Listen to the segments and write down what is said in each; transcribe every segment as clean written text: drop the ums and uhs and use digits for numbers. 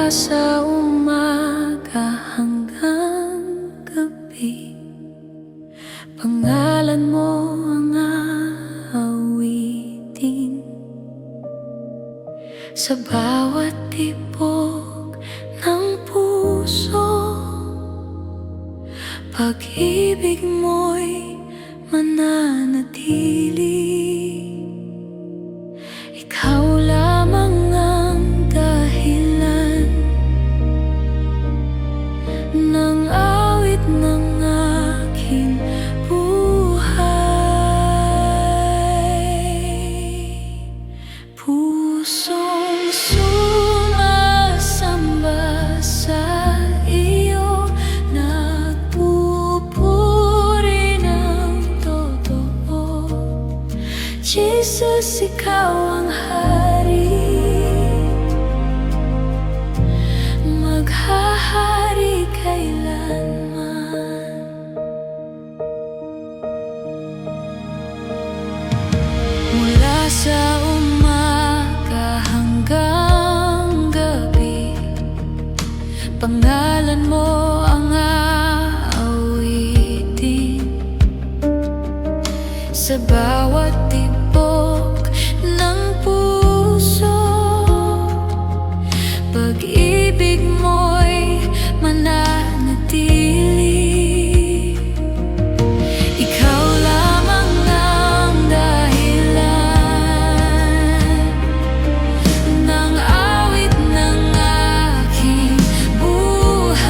sa umaga hanggang gabi, pangalan mo ang aawitin. Sa bawat tibok ng puso, pag-ibig mo'y mananatili. Ikaw lamang ang dahilan ng awit ng aking buhay. Pusong sumasamba sa iyo, nagpupuri ng totoo. Jesus, ikaw ang hari, maghahari kailanman. Mula sa umaga hanggang gabi, pangalan mo ang aawitin. Sa bawat tibok ng puso, pag-ibig mo'y mananatili. Ikaw lamang ang dahilan ng awit ng aking buhay.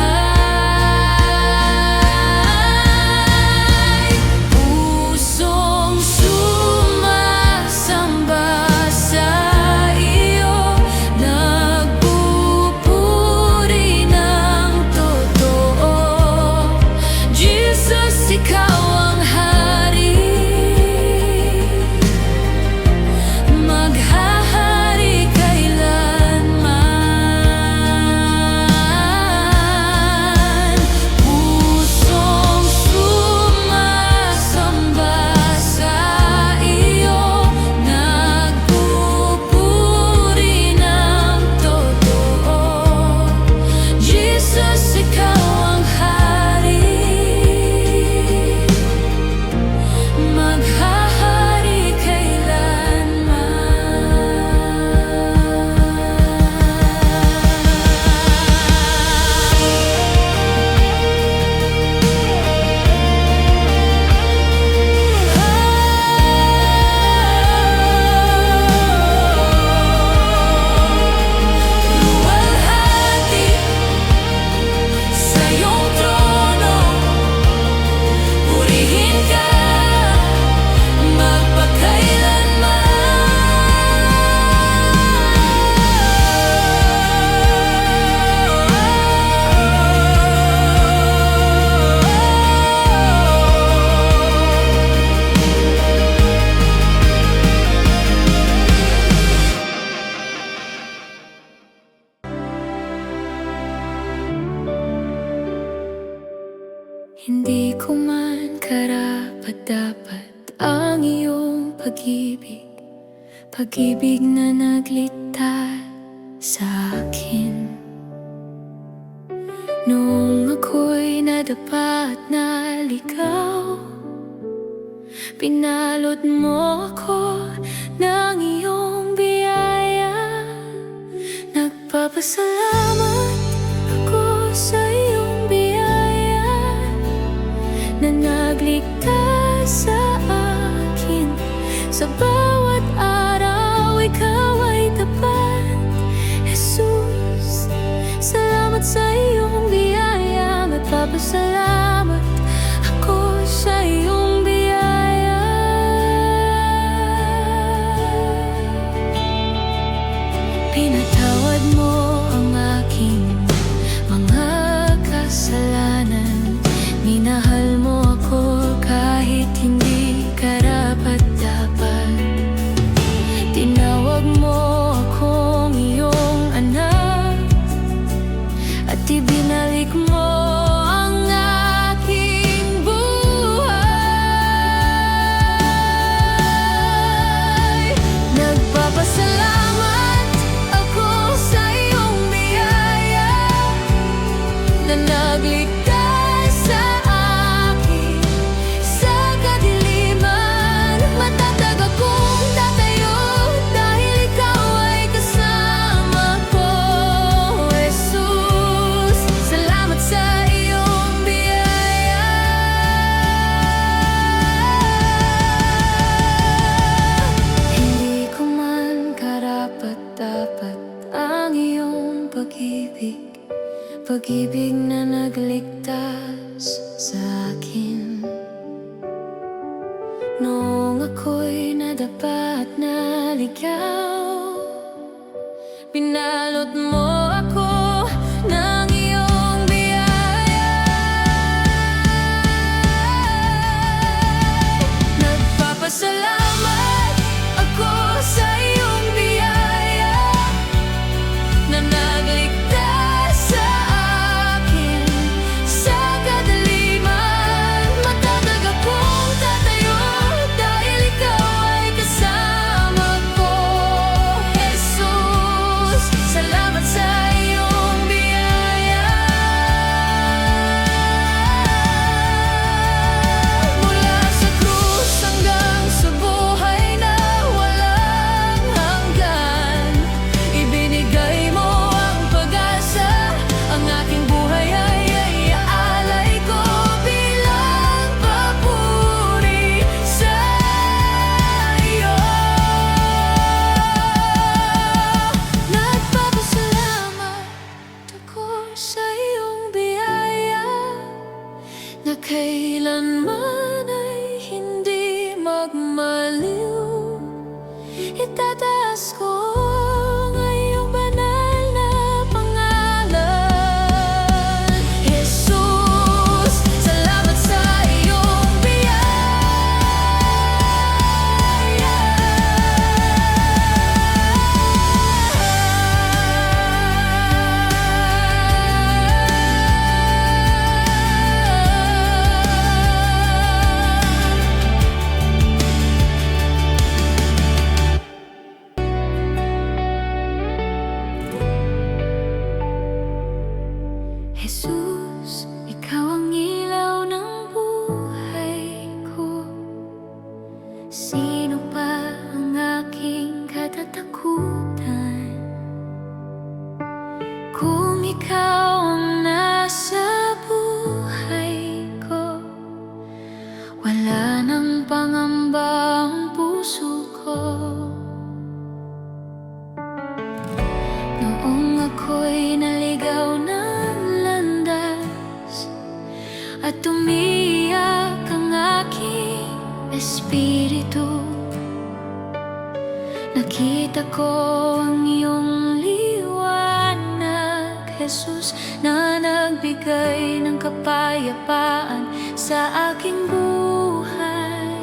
Pusong sumasamba sa iyo, nagpupuri ng totoo. Jesus, ikaw ang hari, maghahari kailanman. Pusong sumasamba sa iyo, nagpupuri ng totoo. Jesus, ikaw ang hari, maghahari kailanman. Luwalhati sa iyong trono, purihin ka Hindi ko man karapat-dapat ang iyong pag-ibig, pag-ibig na nagligtas sa akin. Noong ako'y nadapa at naligaw, pinalot mo ako ng iyong biyaya. Nagpapasalamat ako sa iyong biyaya na nagligtas sa akin. Sa bawat araw, ikaw ay tapat. Jesus, salamat sa iyong biyaya. Magpapasalamat ako sa iyong biyaya. Pinatawad mo ang aking mga kasalanan. Minahal mo ako kahit hindi karapat-dapat. Tinawag mo akong iyong anak, at ibinalik mo ang pag-ibig na nagligtas sa akin. Noong ako'y nadapa at naligaw, pinalot mo ako ng iyong biyaya. Nagpapasalamat ako sa iyong biyaya na nagligtas sa akin sa kadaliman. Matatag akong tatayo dahil ikaw ay kasama ko. Jesus, salamat sa iyong biyaya. Mula sa krus hanggang sa buhay na walang hanggan, ibinigay mo ang pag-asa. Ang aking buhay ay iaalay ko bilang papuri sa iyo. Nagpapasalamat ako sa iyong biyaya na kailanman ay hindi magmaliw. Itataas ko ang iyong banal na pangalan. Jesus, salamat sa iyong Jesus, ikaw ang ilaw ng buhay ko. Sino pa ang aking katatakutan kung ikaw ang nasa buhay ko? Wala nang pangamba ang puso ko. Noong ako'y naligaw ng landas at umiyak ang aking espiritu, nakita ko ang iyong liwanag, Jesus, na nagbigay ng kapayapaan sa aking buhay.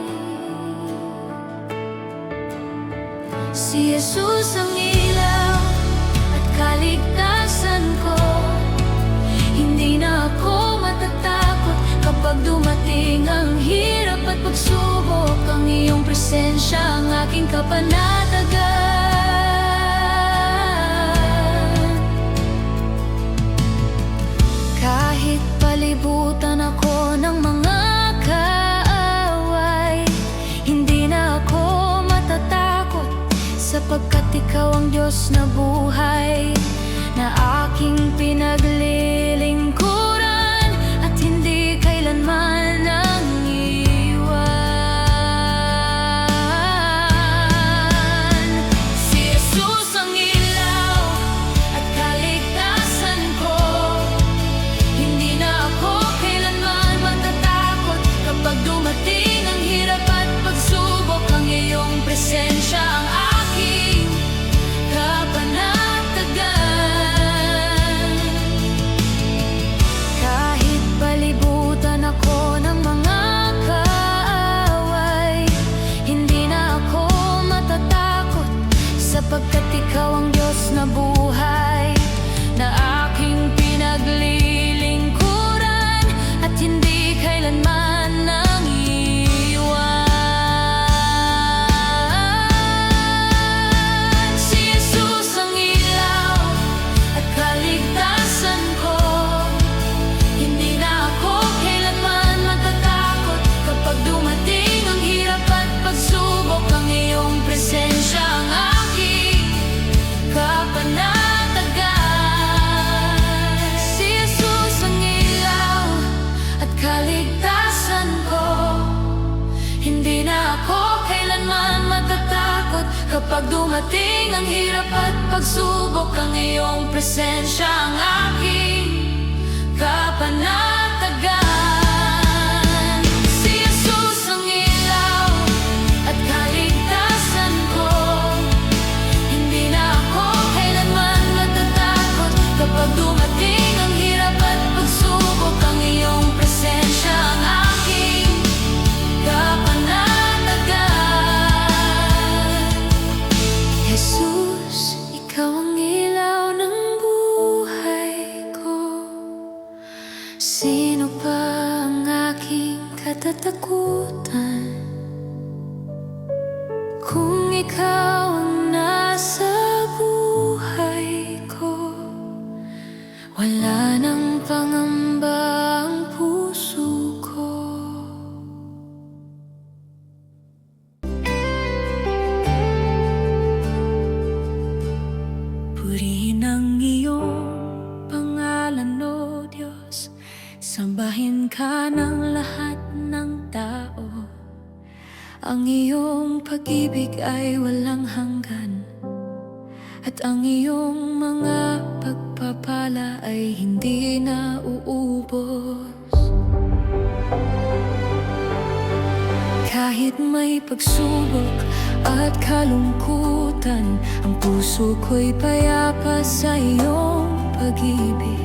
Si Jesus ang ilaw at kaligtasan ko. Hindi na ako matatakot kapag dumating ang hirap at pagsubok. Ang iyong presensya ang aking kapanatagan. Kahit palibutan ako ng mga kaaway, hindi na ako matatakot sapagkat ikaw ang Diyos na buhay, na aking pinaglilingkuran at hindi kailanman ang iwan. Si Jesus ang ilaw at kaligtasan ko. Hindi na ako kailanman matatakot kapag dumating ang hirap at pagsubok. Ang iyong presensya ang aking kapanatagan. Kahit palibutan ako Kapag dumating ang hirap at pagsubok, ang iyong presensya ang aking kapanatagan. Si Jesus ang ilaw at kaligtasan ko. Hindi na ako kailanman natatakot. Kapag dumating ang hirap at pagsubok, ang iyong presensya ang aking kapanatagan. Jesus, ikaw ang ilaw ng buhay ko. Sino pa ang aking katatakutan kung ikaw ang nasa buhay ko? Wala nang pangamba ang puso ko. Purihin ang iyong pangalan, O Diyos. Sambahin ka ng lahat ng tao. Ang iyong pag-ibig ay walang hanggan, at ang iyong mga pagpapala ay hindi na uubos. Kahit may pagsubok at kalungkutan, ang puso ko'y payapa sa iyong pag-ibig.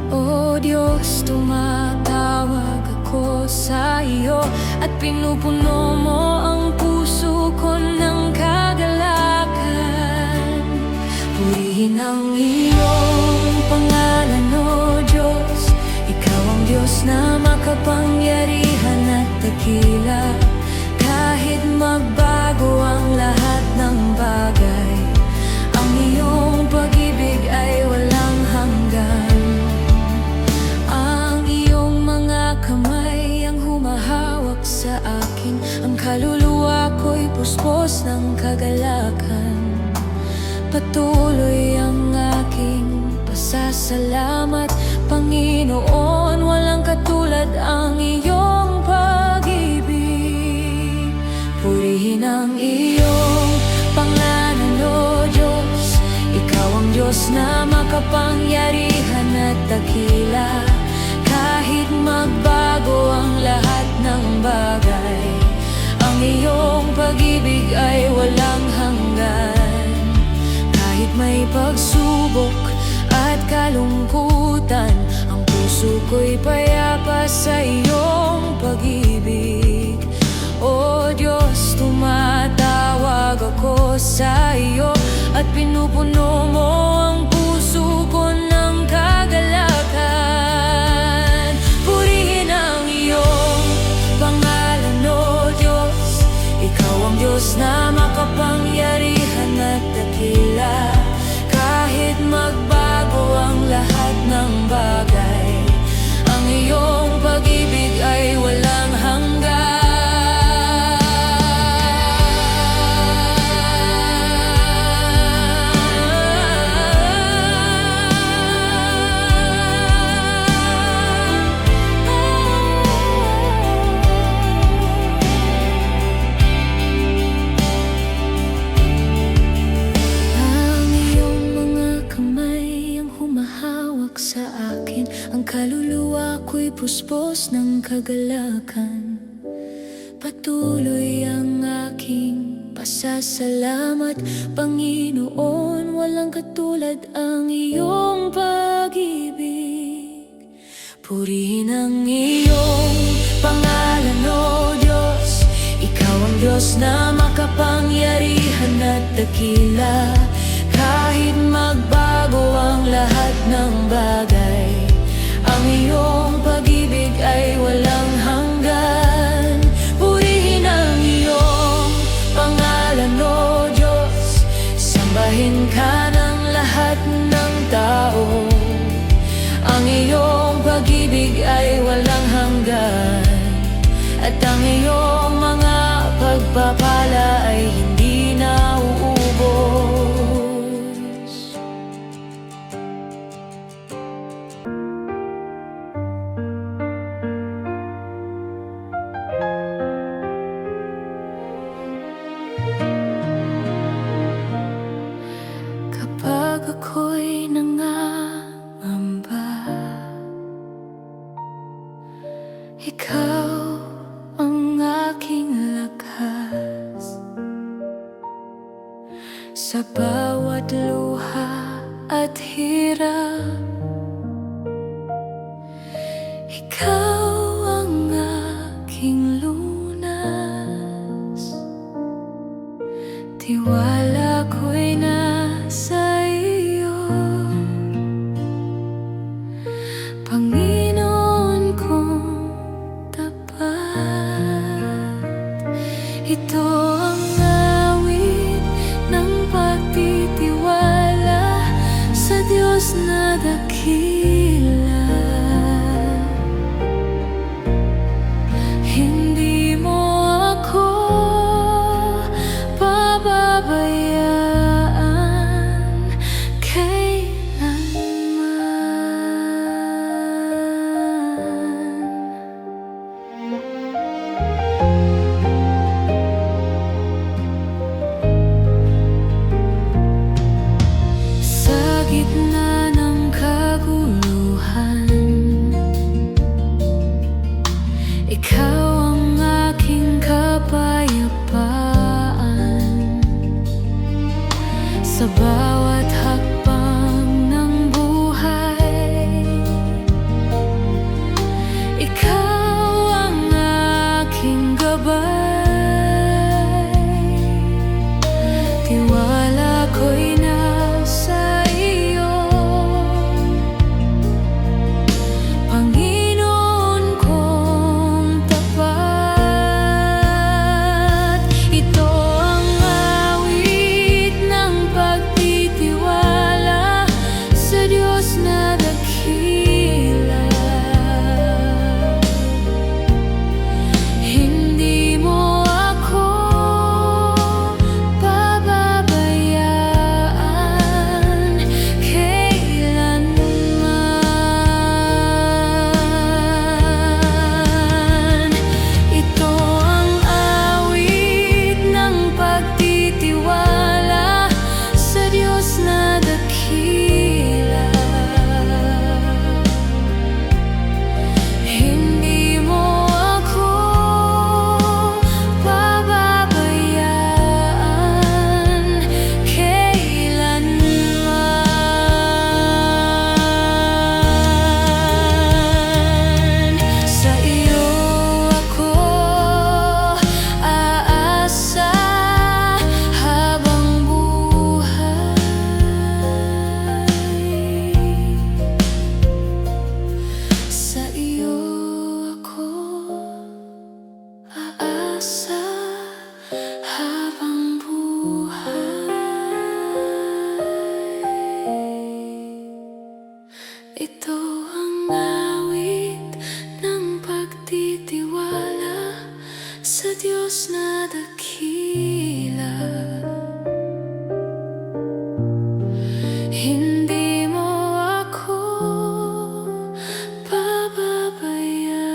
O Diyos, tumatawag ako sa iyo at pinupuno mo ang puso ko ng kagalakan. Purihin ang iyong pangalan, O Diyos. Ikaw ang Diyos na makapangyarihan at dakila. Kahit magbago ang lahat ng bagay, ang iyong pag-ibig ay walang hanggan. Ang iyong mga kamay ang humahawak sa akin. Ang kaluluwa ko'y puspos ng kagalakan. Patuloy ang aking pasasalamat, Panginoon. Walang katulad ang iyong pag-ibig. Purihin ang iyong pangalan, O Diyos. Ikaw ang Diyos na makapangyarihan at dakila. Kahit magbago ang lahat ng bagay, ang iyong pag-ibig ay walang hanggan. Kahit may pagsubok at kalungkutan, ang puso ko'y payapa sa iyong pag-ibig. O Diyos, tumatawag ako sa iyo at pinupuno mo ang puso ko ng kagalakan. Purihin ang iyong pangalan, O Diyos. Ikaw ang Diyos na makapangyarihan at dakila. Kahit magbago ang lahat ng bagay, ang iyong pag-ibig ay walang hanggan. Ang kaluluwa ko'y puspos ng kagalakan. Patuloy ang aking pasasalamat, Panginoon. Walang katulad ang iyong pag-ibig. Purihin ang iyong pangalan, O Diyos. Ikaw ang Diyos na makapangyarihan at dakila. Kahit magbago ang lahat ng bagay, ang iyong pag-ibig ay walang hanggan. Purihin ang iyong pangalan, O Diyos. Sambahin ka ng lahat ng tao. Ang iyong pag-ibig ay walang hanggan, at ang iyong mga pagpapala ay hindi na uubos. Sa bawat luha at hirap, ikaw ang aking lunas. Tiwala ko'y nasa iyo, Panginoon kong tapat. Ito ang awit ng pagtitiwala sa Diyos na dakila. Hindi mo ako pababayaan kailanman. Sa gitna ng kaguluhan, ikaw ang aking kapayapaan. Sa bawat hakbang ng buhay, ikaw ang aking gabay. Tiwala ko'y nasa iyo, Panginoon kong tapat. Ito ang awit ng pagtitiwala sa Diyos na dakila. Hindi mo ako pababayaan kailanman. Ito ang awit ng pagtitiwala sa Diyos na dakila. Hindi mo ako pababayaan kailanman. Sa iyo ako aasa habang buhay. Sa iyo ako aasa habang buhay. Ito ang awit ng pagtitiwala sa Diyos na dakila. Hindi mo ako pababayaan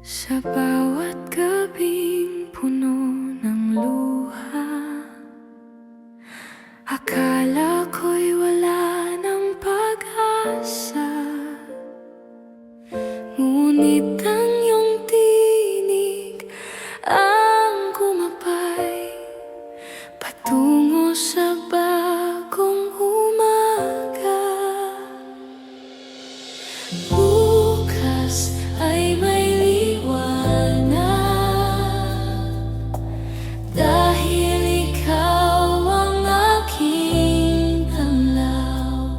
sa bawat gabing puno ng luha. Akala ko'y wala ng pag-asa, ngunit ang iyong tinig ang gumabay patungo sa bagong umaga. Bukas ay may liwanag, dahil ikaw ang aking tanglaw.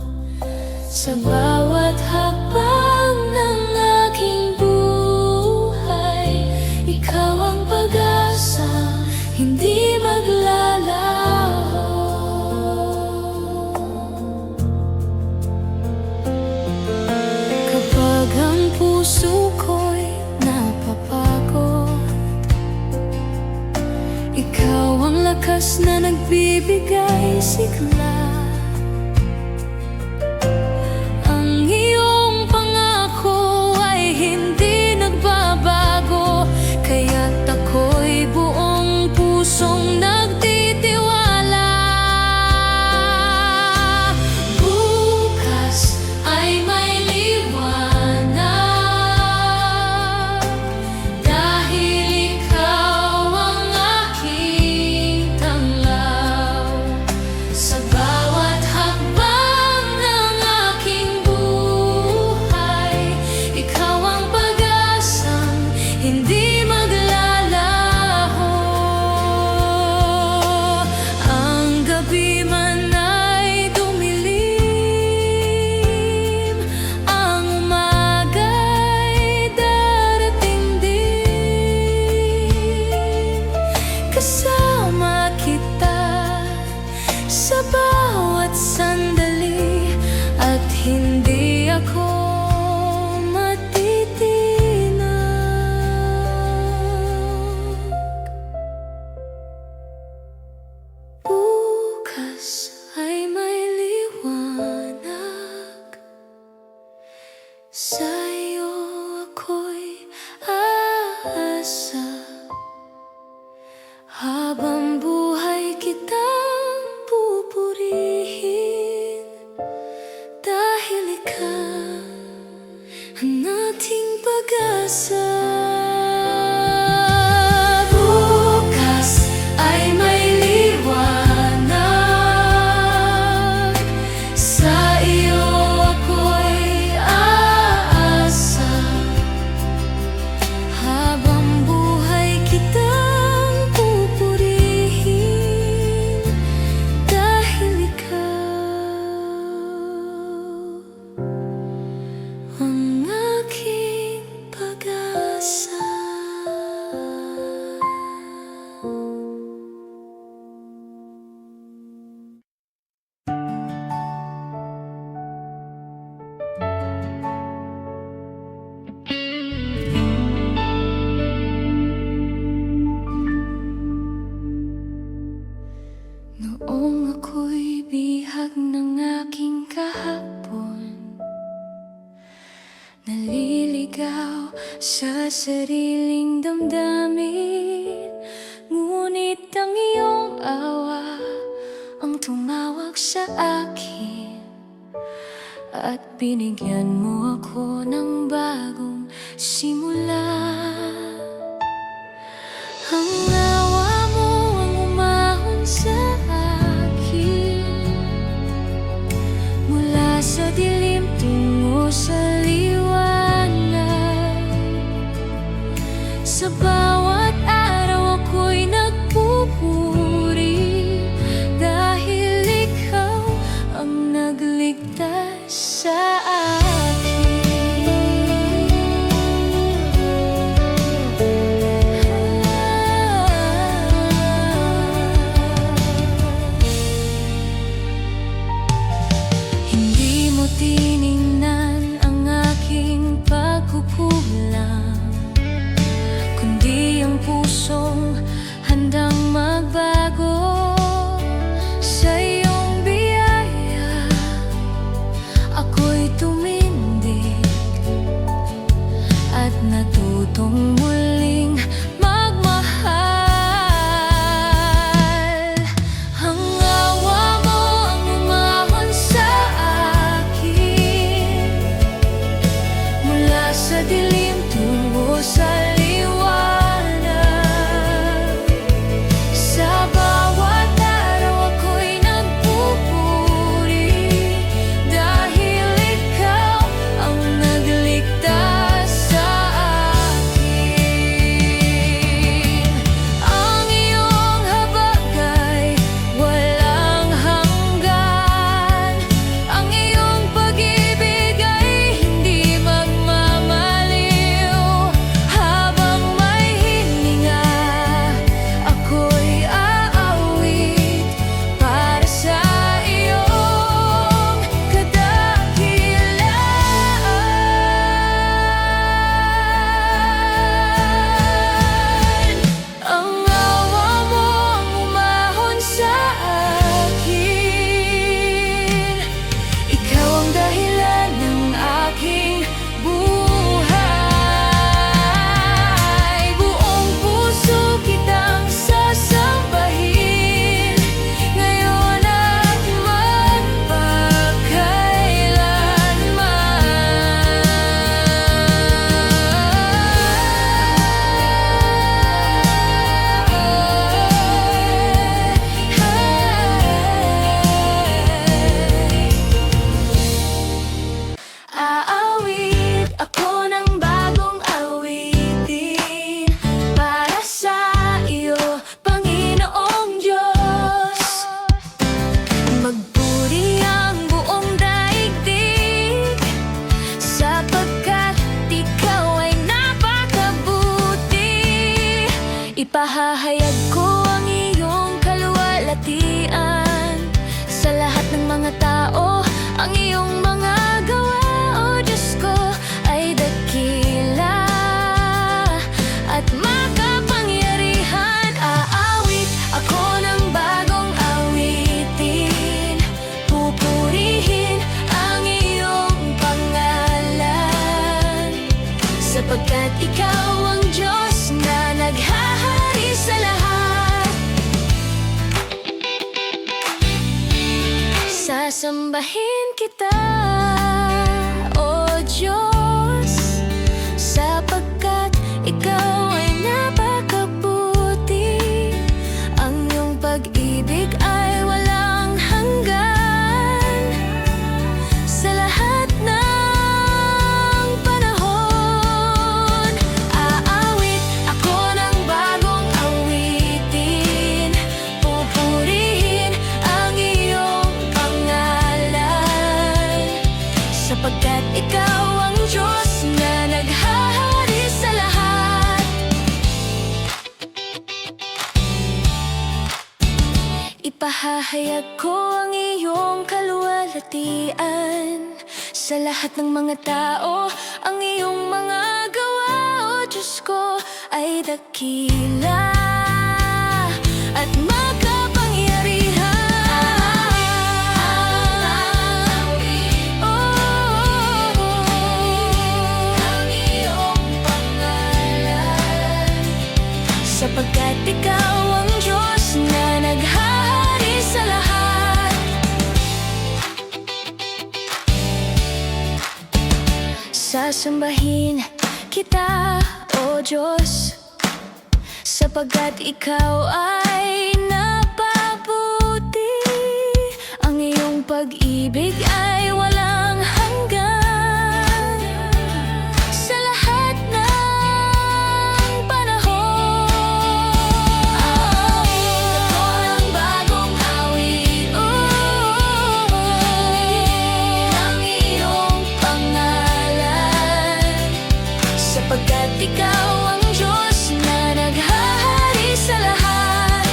Sa bawat hakbang ng aking buhay, ikaw ang pag-asa, hindi maglalaho. Kapag ang puso ko'y napapagod, ikaw ang lakas na nagbibigay sigla. Ang iyong pangako ay hindi nagbabago, kaya't ako'y buong pusong nagtitiwala. Bukas ay may liwanag, dahil ikaw ang aking tanglaw. Sa bawat hakbang ng aking buhay, ikaw ang pag-asang hindi maglalaho. Ang gabi man ay dumilim, ang umaga'y darating din. Kasama kita sa bawat sandali, at hindi ako matitinag. Bukas ay may liwanag, sa'yo ako'y aasa. Habang buhay kitang pupurihin, dahil ikaw ang ating pag-asa. Bukas ay may liwanag, sa iyo ako'y aasa. Habang buhay kitang pupurihin, dahil ikaw ang aking pag-asa. Noong ako'y bihag ng aking kahapon, naliligaw sa sariling damdamin, ngunit ang iyong awa ang tumawag sa akin, at binigyan mo ako ng bagong simula. Ang awa mo ang umahon sa akin, mula sa dilim tungo sa liwanag. Sa bawat araw ako'y nagpupuri, dahil ikaw ang nagligtas sa akin. Sasambahin kita, O Diyos, sapagkat Ikaw ay napakabuti. Ang iyong pag-ibig ay walang hanggan. Sa lahat ng panahon, aawit ako ng bagong awitin. Pupurihin ang iyong pangalan, sapagkat Ikaw ang Diyos na naghahari sa lahat. Ipahahayag ko ang iyong kaluwalhatian sa lahat ng mga tao. Ang iyong mga gawa, O Diyos ko, ay dakila at sapagkat Ikaw ang Diyos na naghahari sa lahat. Sasambahin kita, O Diyos, sapagkat Ikaw ay napabuti. Ang iyong pag-ibig ay walang hanggan. Sa lahat ng panahon, ako ng bagong awit, ang iyong pangalan, sapagkat Ikaw ang Diyos na naghahari sa lahat.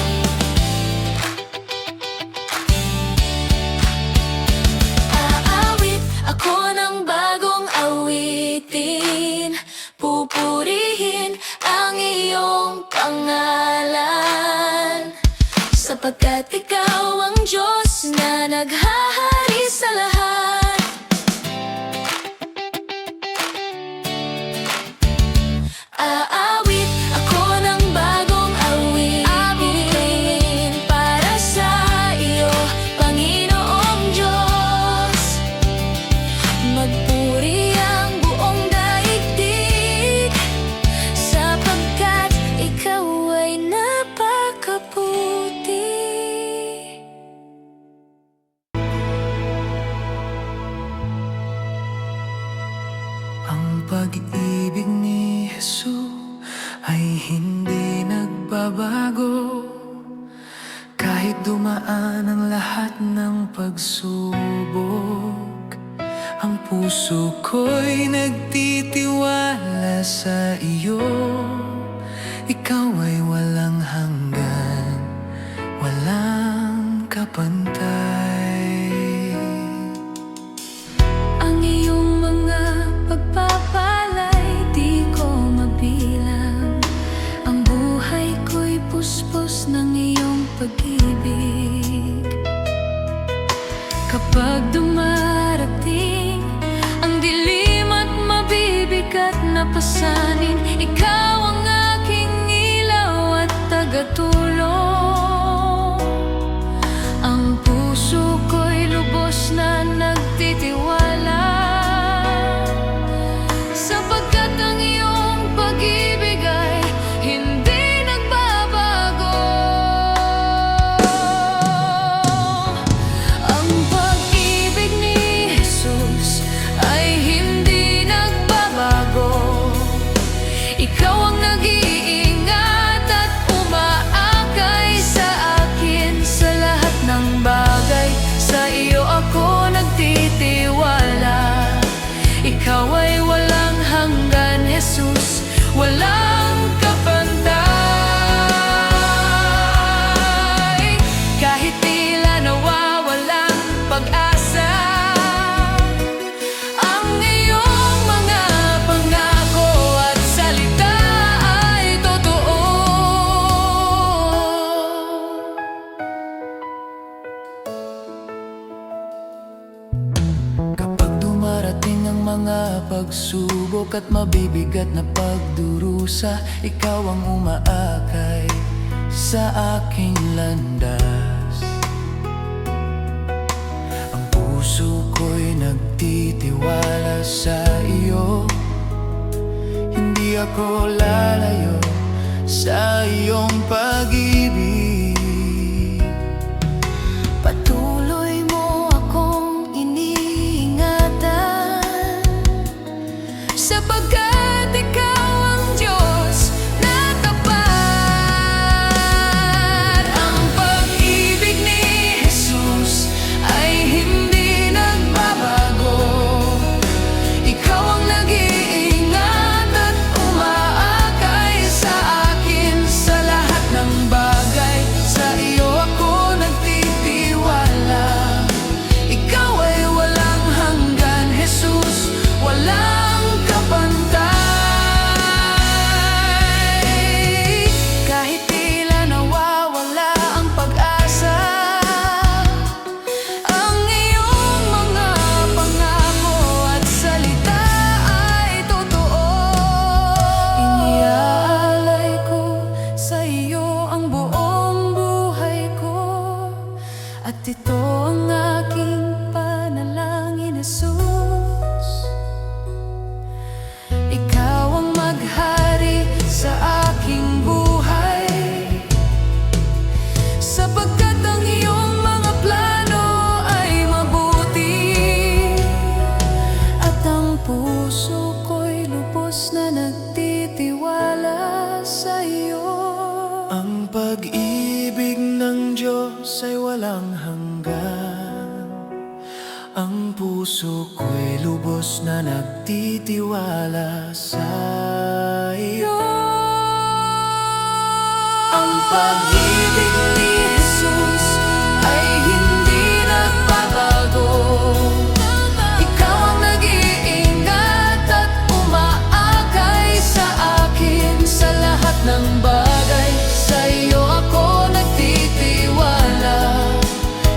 Aawit ako ng bagong awitin. Pupurihin ang iyong pangalan, sapagkat Ikaw ang Diyos na naghahari sa lahat. Aawit ako ng bagong awitin para sa iyo, Panginoong Diyos. Magpuri ang buong daigdig, sapagkat Ikaw ay napakabuti. Ang pag-ibig ni Jesus ay hindi nagbabago. Kahit dumaan ang lahat ng pagsubok, ang puso ko'y nagtitiwala sa iyo. Ikaw ay walang hanggan, walang kapantay. Ang iyong mga pagpapalay di ko mabilang. Ang buhay ko'y puspos ng iyong pag-ibig. Kapag dumarating ang dilim at mabibigat na pasanin, Ikaw ang aking ilaw at tagatulong. Ang puso ko'y lubos na nagtitiwala, sapagkat ang iyong pag-ibig ay hindi nagbabago. Ang pag-ibig ni Jesus ay hindi nagbabago. Ikaw ang nag-iingat at umaakay sa akin sa lahat ng bagay. Sa iyo ako nagtitiwala. Ikaw ay walang hanggan, Jesus, walang kapantay. Kahit tila nawawalang pag-asa, ang iyong mga pangako at salita ay totoo. Kapag dumarating ang mga pagsubok at mabibigat na pagdurusa, ikaw ang umaakay sa aking landas. Ang ako lalayo sa iyong pag-ibig. Patuloy mo akong iniingatan, sapagkat ikaw ang Diyos na tapat. Ang pag-ibig ni Jesus ay hindi nagbabago. Ikaw ang nag-iingat at umaakay sa akin sa lahat ng bagay. Sa iyo ako nagtitiwala. Ikaw ay walang hanggan, Jesus, walang kapantay. Kahit tila nawawala ang pag-asa, ang iyong mga pangako at salita ay totoo. Iniaalay ko sa iyo ang buong buhay ko, at ito ang aking panalangin, Jesus. Ikaw ang maghari sa aking buhay, sapagkat ang iyong mga plano ay mabuti, at ang puso ko'y lubos na nagtitiwala sa iyo. Ang pag-ibig ng Diyos ay walang hanggan. Ang puso ko'y lubos na nagtitiwala sa iyo. Ang pag-ibig ni Jesus ay hindi nagbabago. Ikaw ang nag-iingat at umaakay sa akin sa lahat ng bagay. Sa iyo ako nagtitiwala.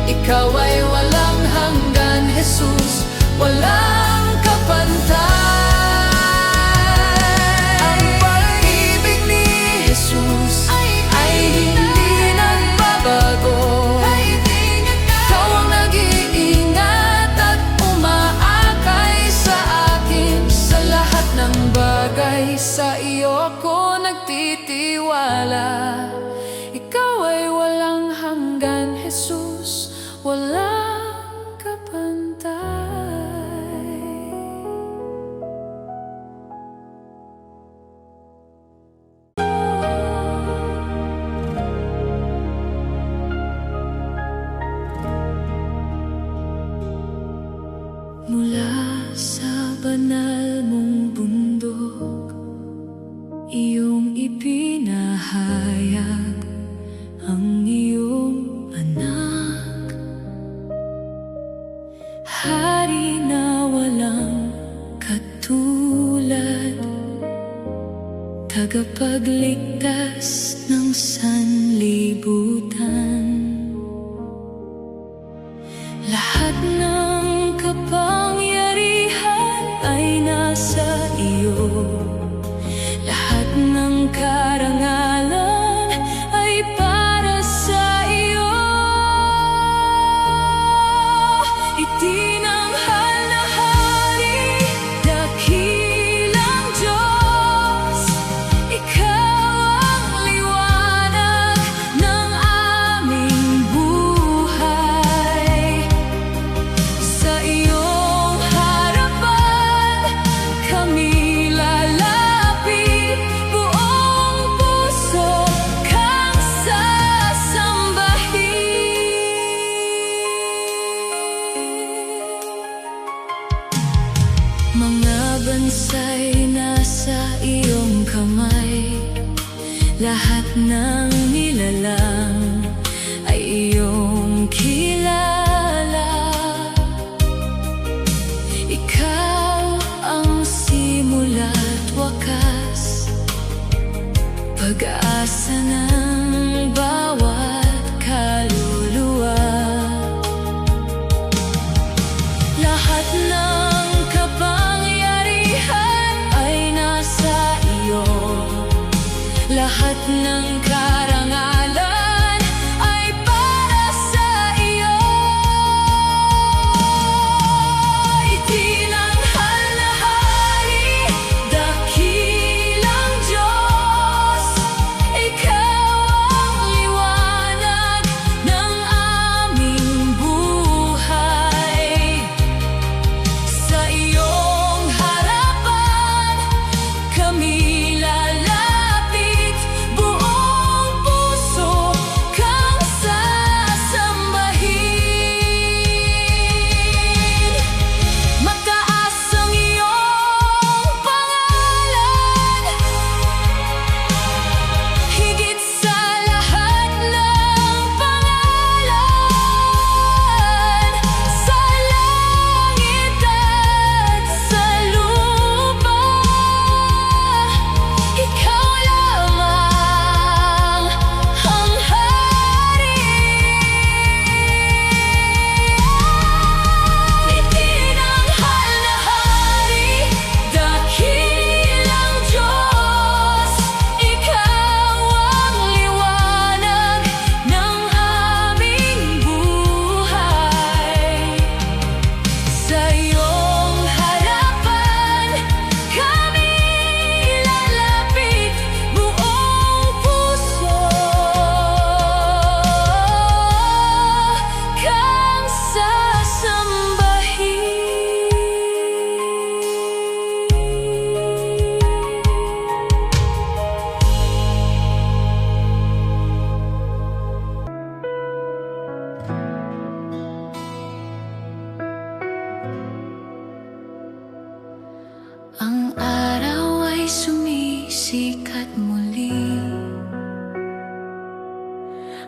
Ikaw ay walang hanggan, Jesus, walang kapantay. Ang pag-ibig ni Jesus ay hindi nagbabago. Ikaw ang nag-iingat at umaakay sa akin sa lahat ng bagay. Sa iyo ako nagtitiwala. Ikaw ay walang hanggan, Jesus, walang kapantay. Mula sa banal mong bundok, iyong ipinahayag ang iyong anak, hari na walang katulad, tagapagligtas ng sanlibutan. Lahat ng kapangyarihan ay nasa iyo. Lahat ng karangalan ay para sa iyo. Itinanghal na hari, dakilang Diyos. Ikaw ang liwanag ng Ang araw ay sumisikat muli,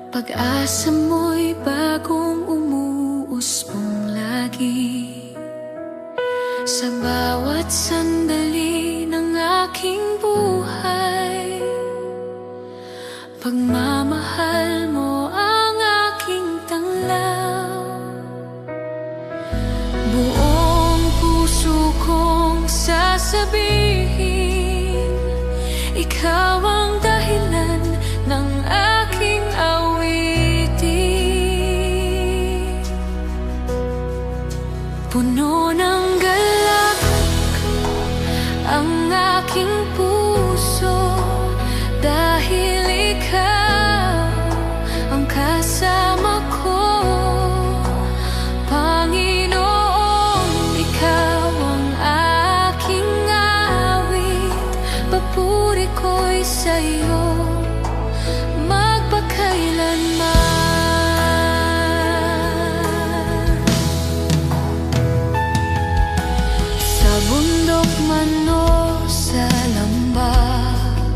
pag-asa mo'y bagong umuusbong lagi. Sa bawat sandali ng aking buhay, pagmamahal mo ang aking tanglaw. Buong puso kong sasabihin, ikaw ang dahilan ng aking awitin. Puno ng galak ang aking puso, dahil ikaw ang kasama ko. Panginoon, ikaw ang aking awit, papuri ko'y sa'yo magpakailanman. Sa bundok man o sa lambak,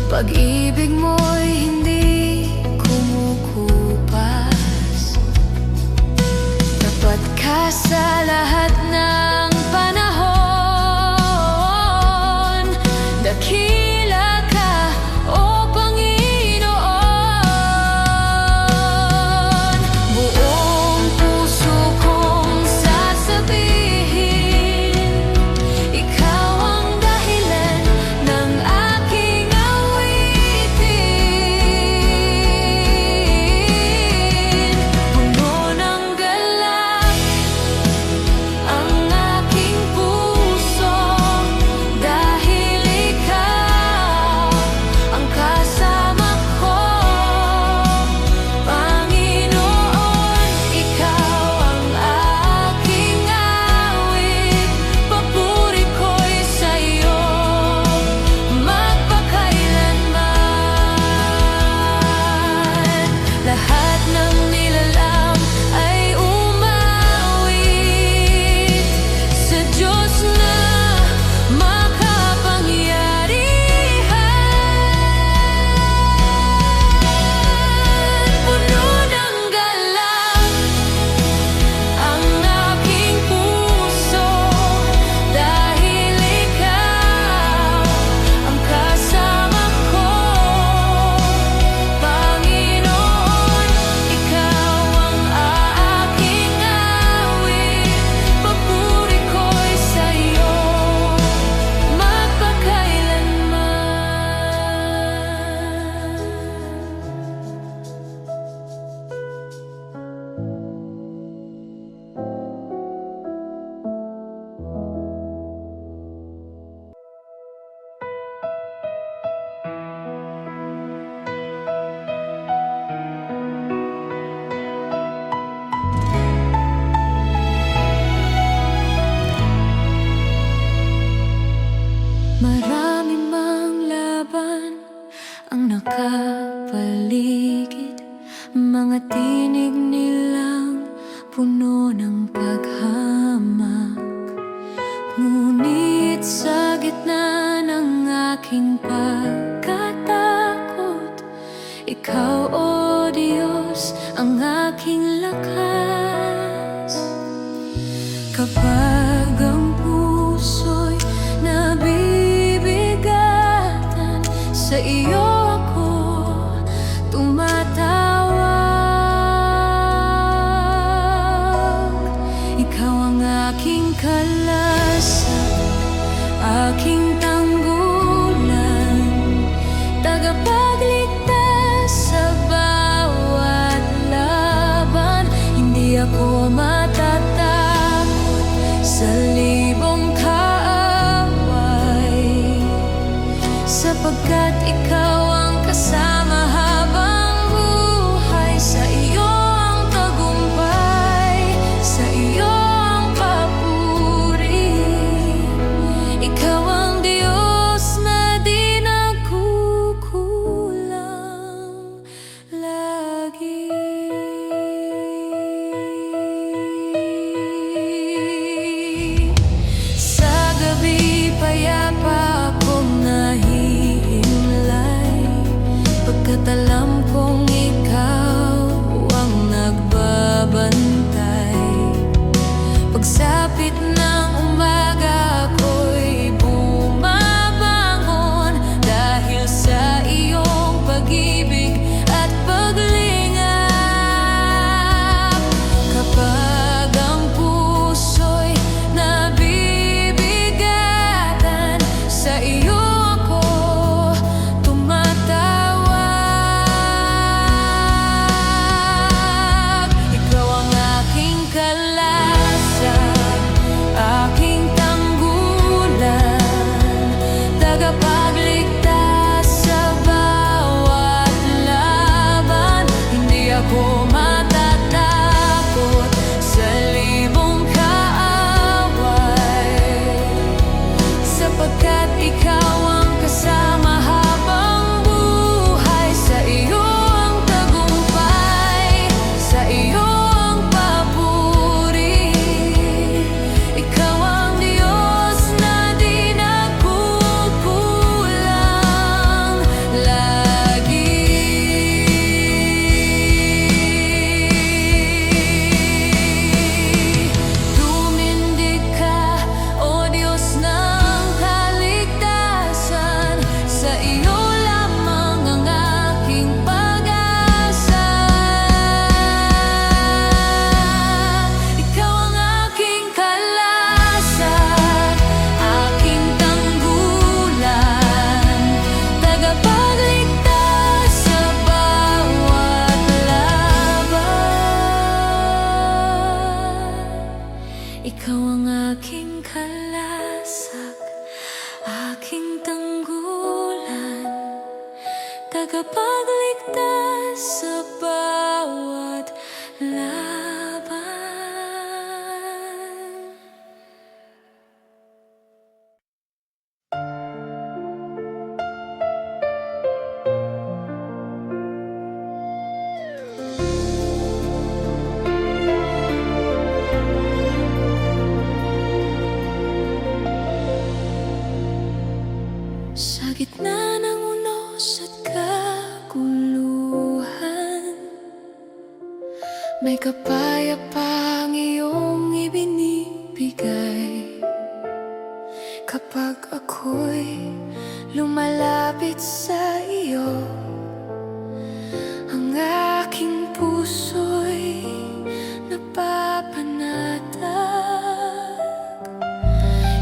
pag-ibig mo'y hindi kumukupas. Tapat ka sa lahat ng panahon, dakila ka, O Panginoon. Buong puso kong sasabihin, ikaw ang dahilan ng aking awitin. Puno ng galak ang aking puso, dahil ikaw ang kasama ko. Panginoon, ikaw ang aking awit, papuri ko'y sa'yo magpakailanman. Lahat ng nilalang ay umawit sa Diyos na makapangyarihan. Puno ng galak ang aking puso, dahil ikaw ang kasama ko. Panginoon, ikaw ang aking awit, papuri ko'y sa'yo Marami mang laban ang nakapaligid, mga tinig nilang puno ng paghamak. Ngunit sa gitna ng aking pagkatakot, ikaw, O Diyos, ang aking lakas. Kapag ang puso'y nabibigatan, sa iyo ako tumatawag. Ikaw ang aking kalasag, aking tanggulan, tagapagligtas sa laban. Sa gitna ng unos at kaguluhan, may kapayapang iyong ibinibigay. Kapag ako'y lumalapit sa iyo, ang aking puso'y napapanatag.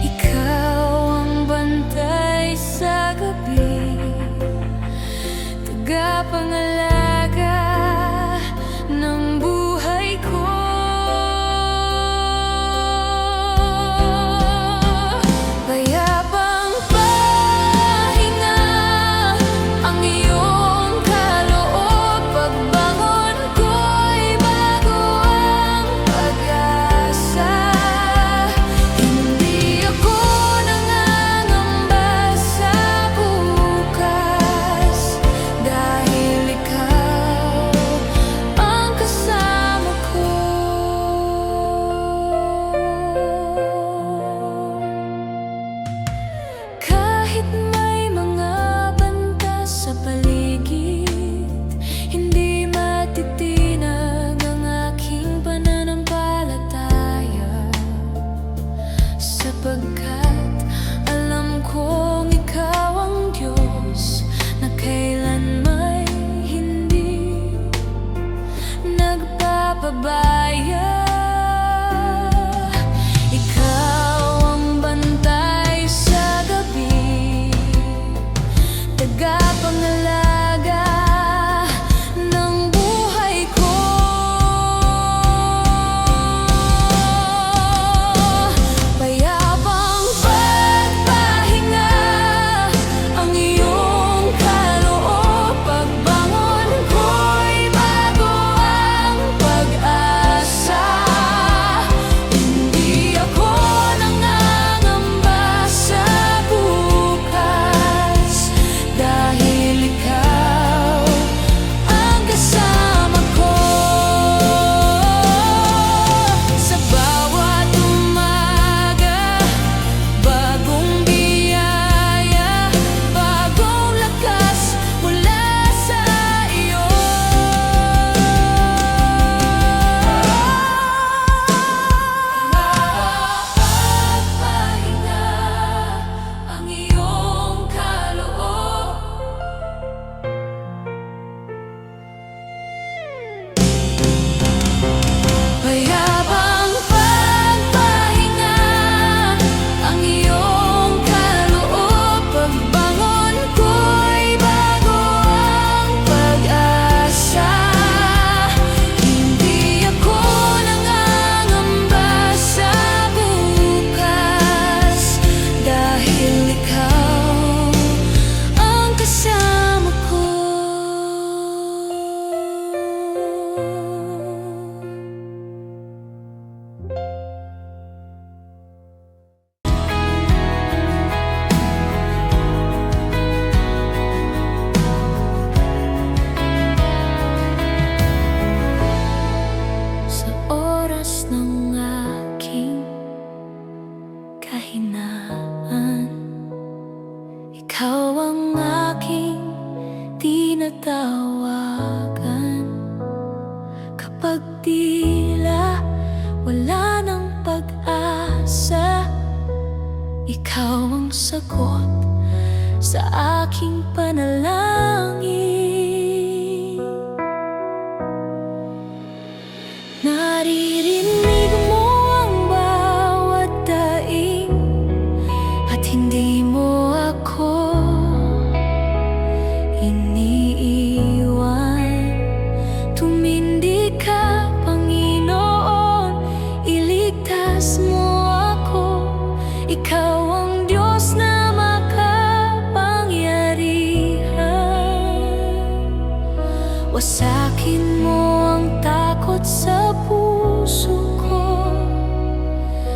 Ikaw ang bantay sa gabi, tagapangalaga ng buhay ko. Payapang pahinga ang iyong kaloob, pagbangon ko'y bago ang pag-asa. Hindi ako nangangamba sa bukas, dahil ikaw ang kasama ko. Kahit may mga banta sa paligid, hindi matitinag ang aking pananampalataya, sapagkat alam kong ikaw ang Diyos na kailanmay hindi nagpapabaya. Ikaw ang bantay sa gabi, tagapangalaga ng buhay ko. Payapang pagpahinga ang iyong kaloob, pagbangon ko'y bago ang pag-asa. Hindi ako nangangamba sa bukas, dahil ikaw ang kasama ko. Sa bawat umaga, bagong biyaya, bagong lakas mula sa iyo. Mapagpahinga ang iyong kaloob, payapang pagpahinga ang iyong kaloob, pagbangon ko'y bago ang pag-asa. Hindi ako nangangamba sa bukas, dahil ikaw ang kasama ko. Sa oras ng aking kahinaan, ikaw ang aking tinatawagan. Kapag tila wala ng pag-asa, ikaw ang sagot sa aking panalangin. Naririnig mo ang bawat daing, at hindi mo ako iniiwan. Tumindi ka, Panginoon, iligtas mo ako. Ikaw ang Diyos na makapangyarihan. Wasakin mo ang takot sa puso ko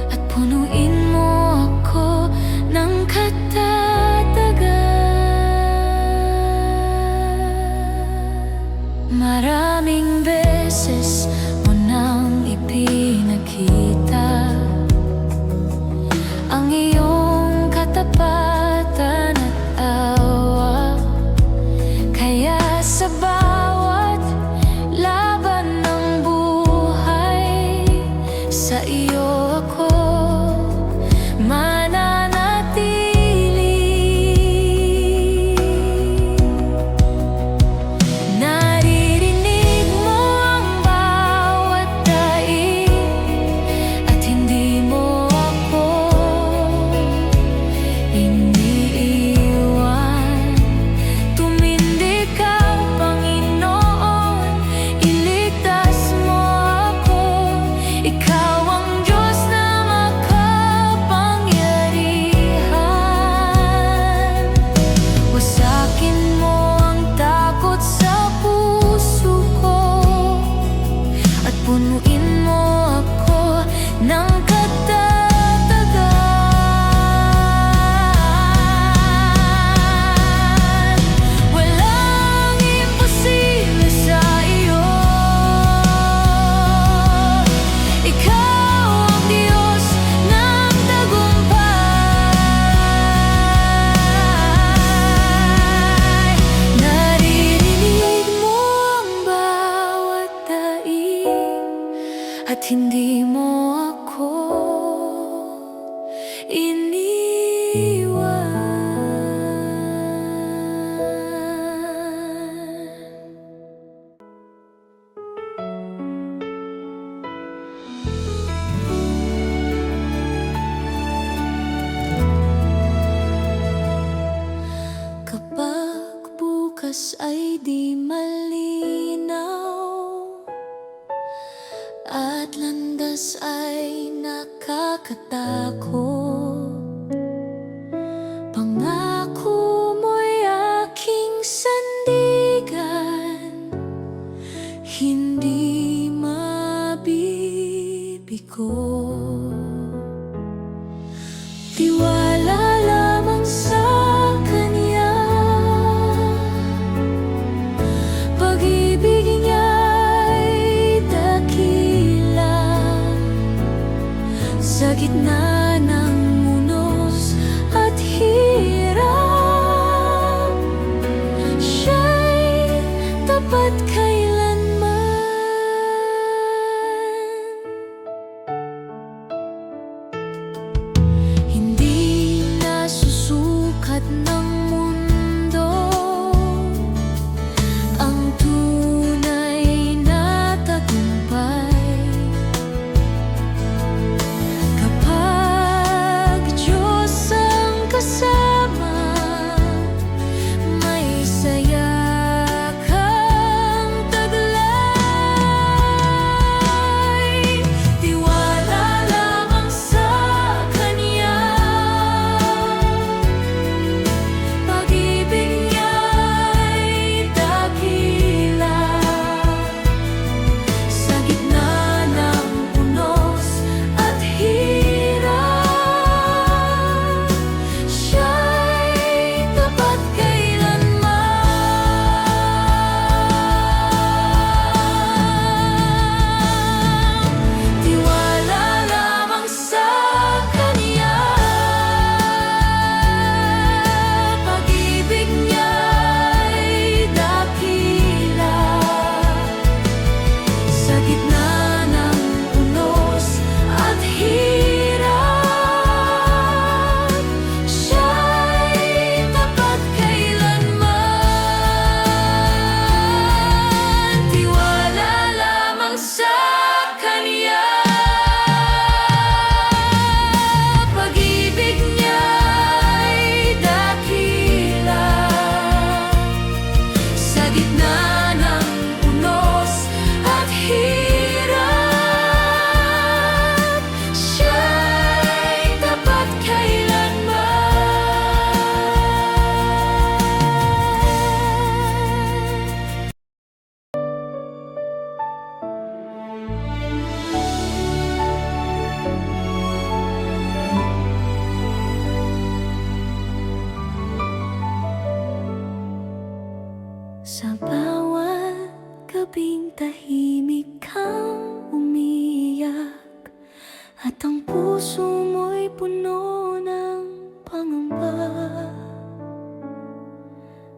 at punuin mo ako ng katatagan. Maraming beses mo nang ipinakita ang iyong katapatan at awa, kaya sa bawat laban ng buhay, sa iyo ako mananatili. Naririnig mo ang bawat daig at hindi mo ako iniiwan. Tumindig ka, Panginoon, iligtas mo ako. Ikaw ang Diyos na makapangyarihan. Wasakin mo ang takot sa puso ko at punuin mo ako ng katatagan. Walang imposible sa iyo. Ikaw ang Diyos ng tagumpay. Naririnig mo ang bawat daig at hindi mo ako iniwan. Kapag bukas ay di malinaw at landas ay nakakatakot, pangako mo'y aking sandigan, hindi mabibigo. Tiwala lamang sa Kanya, pag-ibig niya'y dakila. Sa gitna ng unos at hirap, siya'y tapat kailanman. Hindi nasusukat ng mundo ang tunay na tagumpay. Kapag tahimik kang umiyak at ang puso mo'y puno ng pangamba.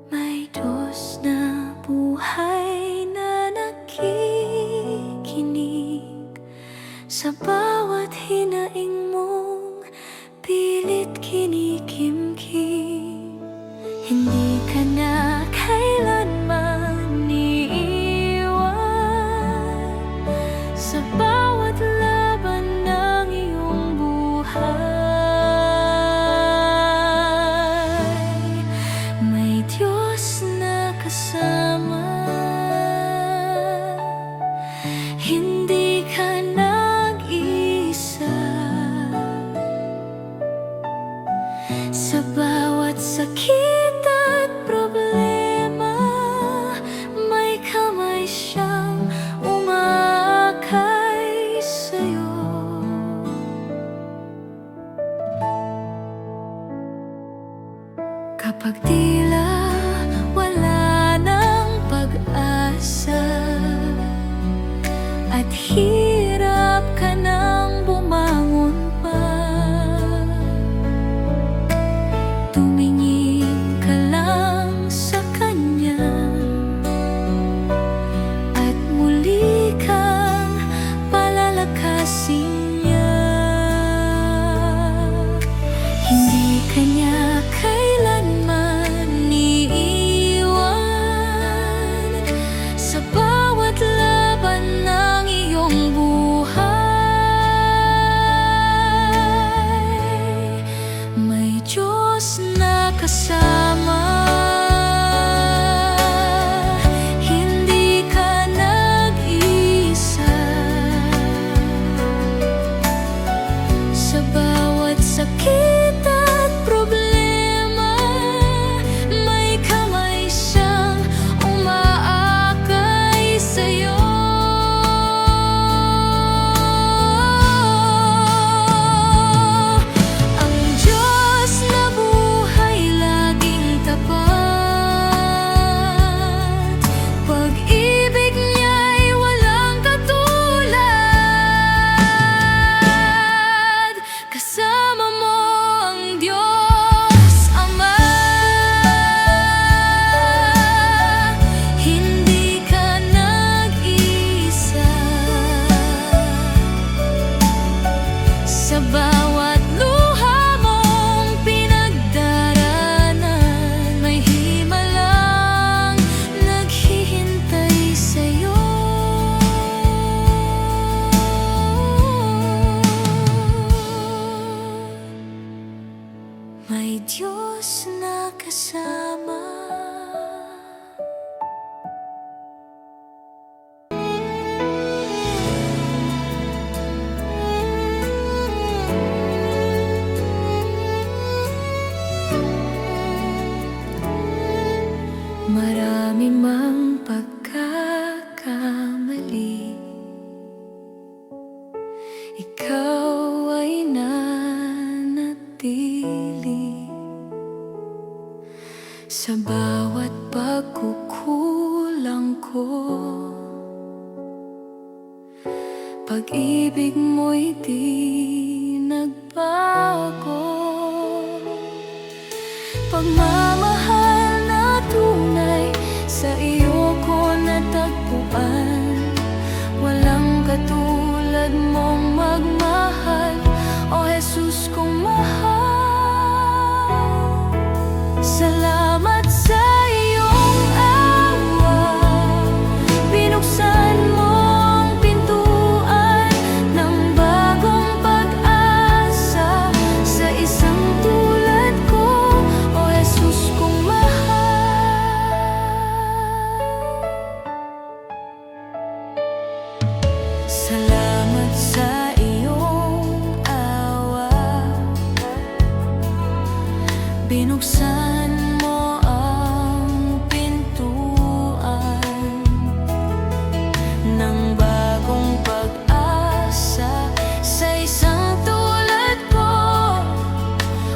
May Diyos na buhay na nakikinig sa bawat hinaing mong pilit kinikimkim. Hindi ka na kailanman iiwan sa bawat laban ng iyong buhay. May Diyos na kasama, hindi ka nag-iisa sa bawat sakit at problema. May kamay siyang umaakay sa'yo. Kapag tila wala ng pag-asa at hirap ka nang bumangon pa, tumingin ka lang sa Kanya at muli kang palalakasin niya. Hindi ka niya kailanman iiwan sa bawat laban ng iyong buhay. May Diyos na kasama, hindi ka nag-iisa sa bawat sakit at problema. May kamay siyang umaakay sa'yo. Ang Diyos na buhay laging tapat, pag-ibig niya'y walang katulad. Kasama mo ang Diyos Ama, hindi ka nag-iisa sa bawat luha mong pinagdaranan. May himalang naghihintay sa'yo. May Diyos na kasama. Marami mang pagkakamali, ikaw ay nanatili sa bawat pagkukulang ko. Pag-ibig mo'y di nagbago, pagmamahal na tunay sa iyo ko natagpuan. Walang katulad mong magmahal, O Jesus kong mahal. Salamat sa iyong awa, binuksan mo ang pintuan ng bagong pag-asa sa isang tulad ko, O Jesus kong mahal. Salamat sa iyong awa, binuksan mo ang pintuan ng bagong pag-asa sa isang tulad ko,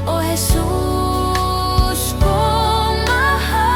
O Jesus kong mahal.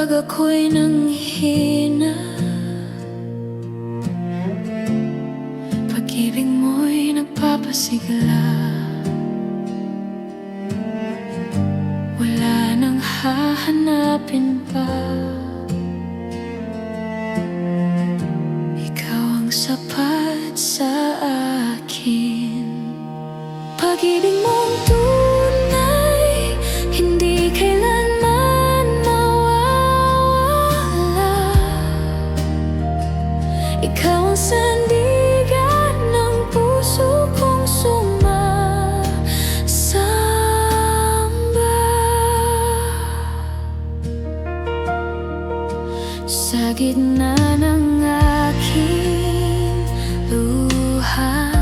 Kapag ako'y nanghihina, pag-ibig mo'y nagpapasigla. Wala nang hahanapin pa. Ikaw ang sapat sa akin. Pag-ibig mong tunay, hindi kailanman mawawala. Ikaw ang sandigan ng puso kong sumasamba. Sa gitna ng aking luha,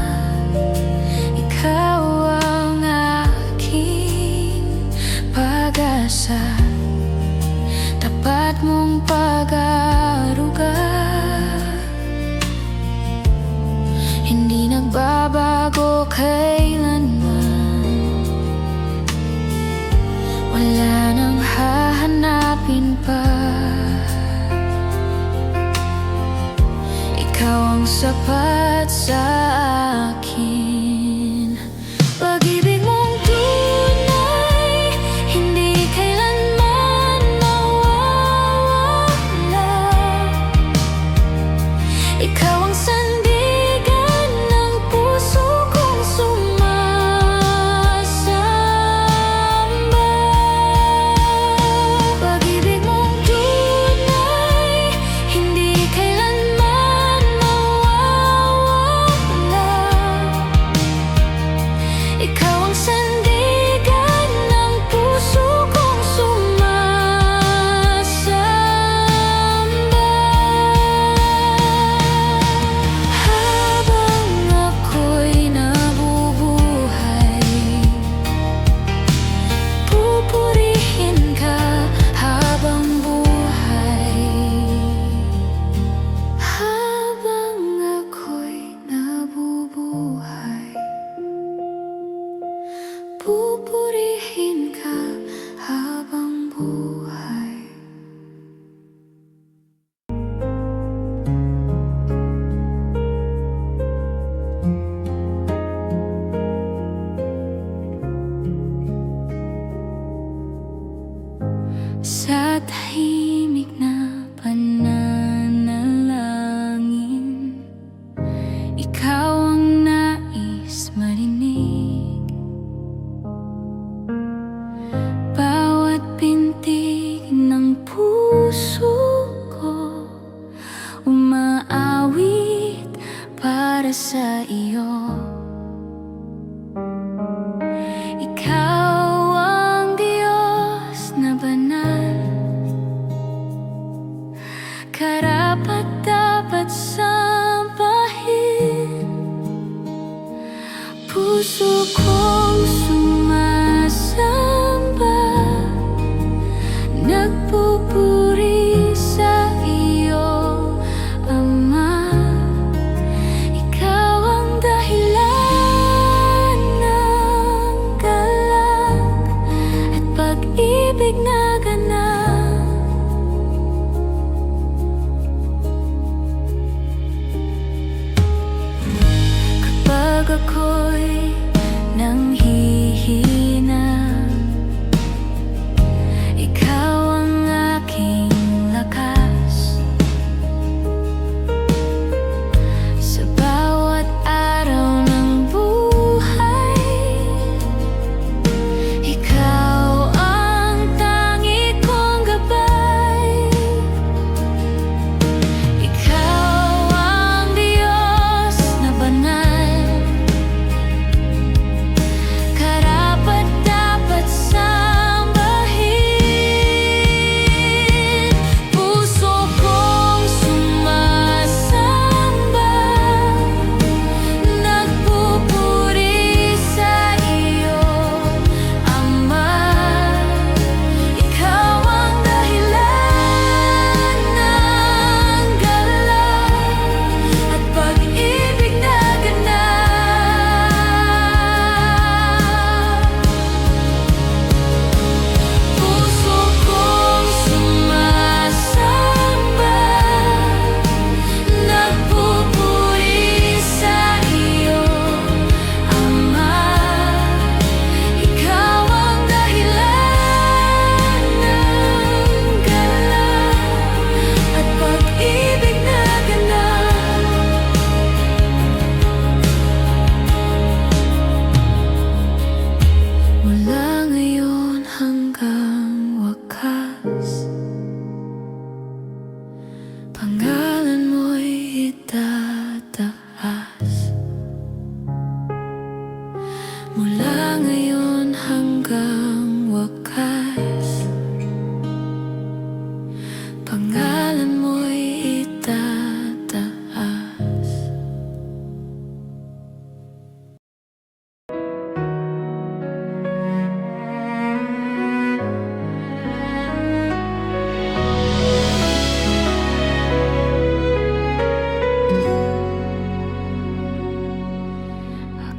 ikaw ang aking pag-asa. Tapat mong pag-aaruga, hindi nagbabago kailanman. Wala nang hahanapin pa. Ikaw ang sapat sa akin. Pag-ibig mong tunay, hindi kailanman mawawala. Ikaw ang sandigan ng puso kong sumasamba. Pag-ibig mong tunay, hindi kailanman mawawala. Ikaw ang sandigan ng puso kong sumasamba. Habang ako'y nabubuhay, pupurihin ka habang buhay. Habang ako'y nabubuhay, pupurihin ka habang buhay. Sa tahimik na pananalangin, ikaw ang nais marinig. Bawat pintig ng puso ko umaawit para sa iyo. Ikaw ang Diyos na banal, karapat-dapat sambahin. Puso kong sumasamba, nagpupuri sa iyo, Ama. Ikaw ang dahilan ng galak at pag-ibig na ganap. Kapag ako'y nanghihina, ikaw ang aking lakas. Sa bawat araw ng buhay, ikaw ang tangi kong gabay. Ikaw ang Diyos na banal, karapat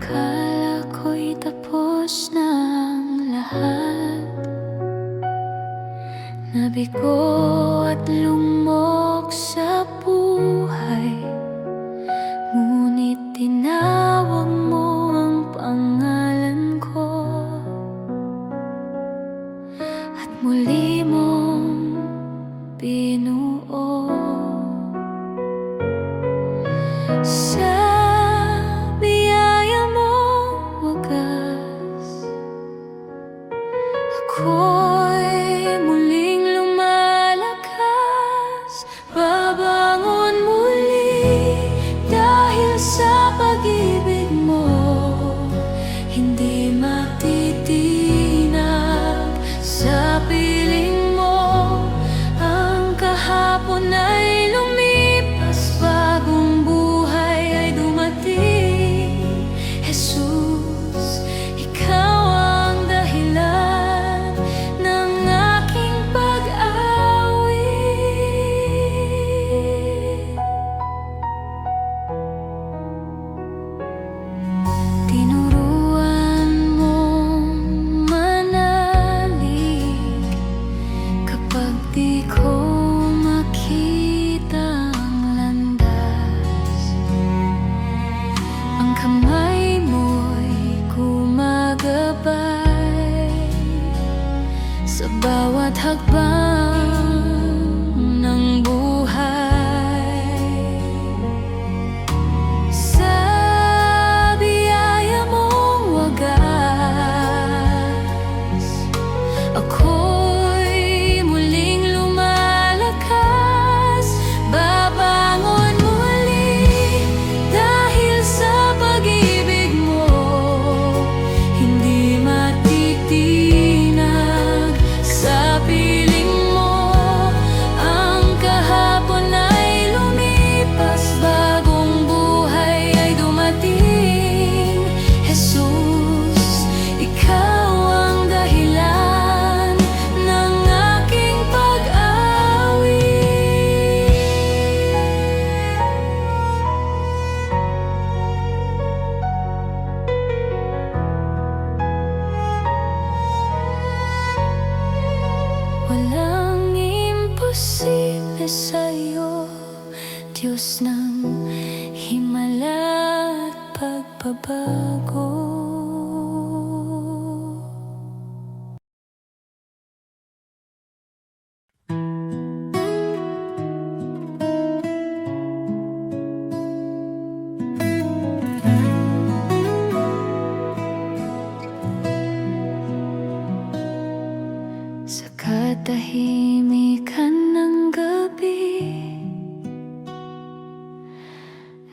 Akala ko'y tapos na ang lahat, nabigo at lumok sa buhay. Ngunit tinawag mo ang pangalan ko, at muli mong binuo. Sa biyaya mong wagas, ako'y muling lumalakas. Babangon muli dahil sa pag-ibig mo, hindi matitinag sa piling mo. Ang kahapon ay lumipas, bagong buhay ay dumating. Jesus, ikaw ang dahilan ng aking pag-awit. Tinuruan mong manalig kapag di ko makita ang landas. Ang kamay mo'y gumagabay sa bawat hakbang ng buhay. Sa biyaya mong wagas, ako'y muling lumalakas. Babangon muli dahil sa pag-ibig mo, hindi matitinag sa piling mo. Ang kahapon ay lumipas, bagong buhay ay dumating. Jesus, ikaw ang dahilan ng aking pag-awit. Walang imposible sa'yo, Diyos ng himala at pagbabago. Sa katahimikan ng gabi,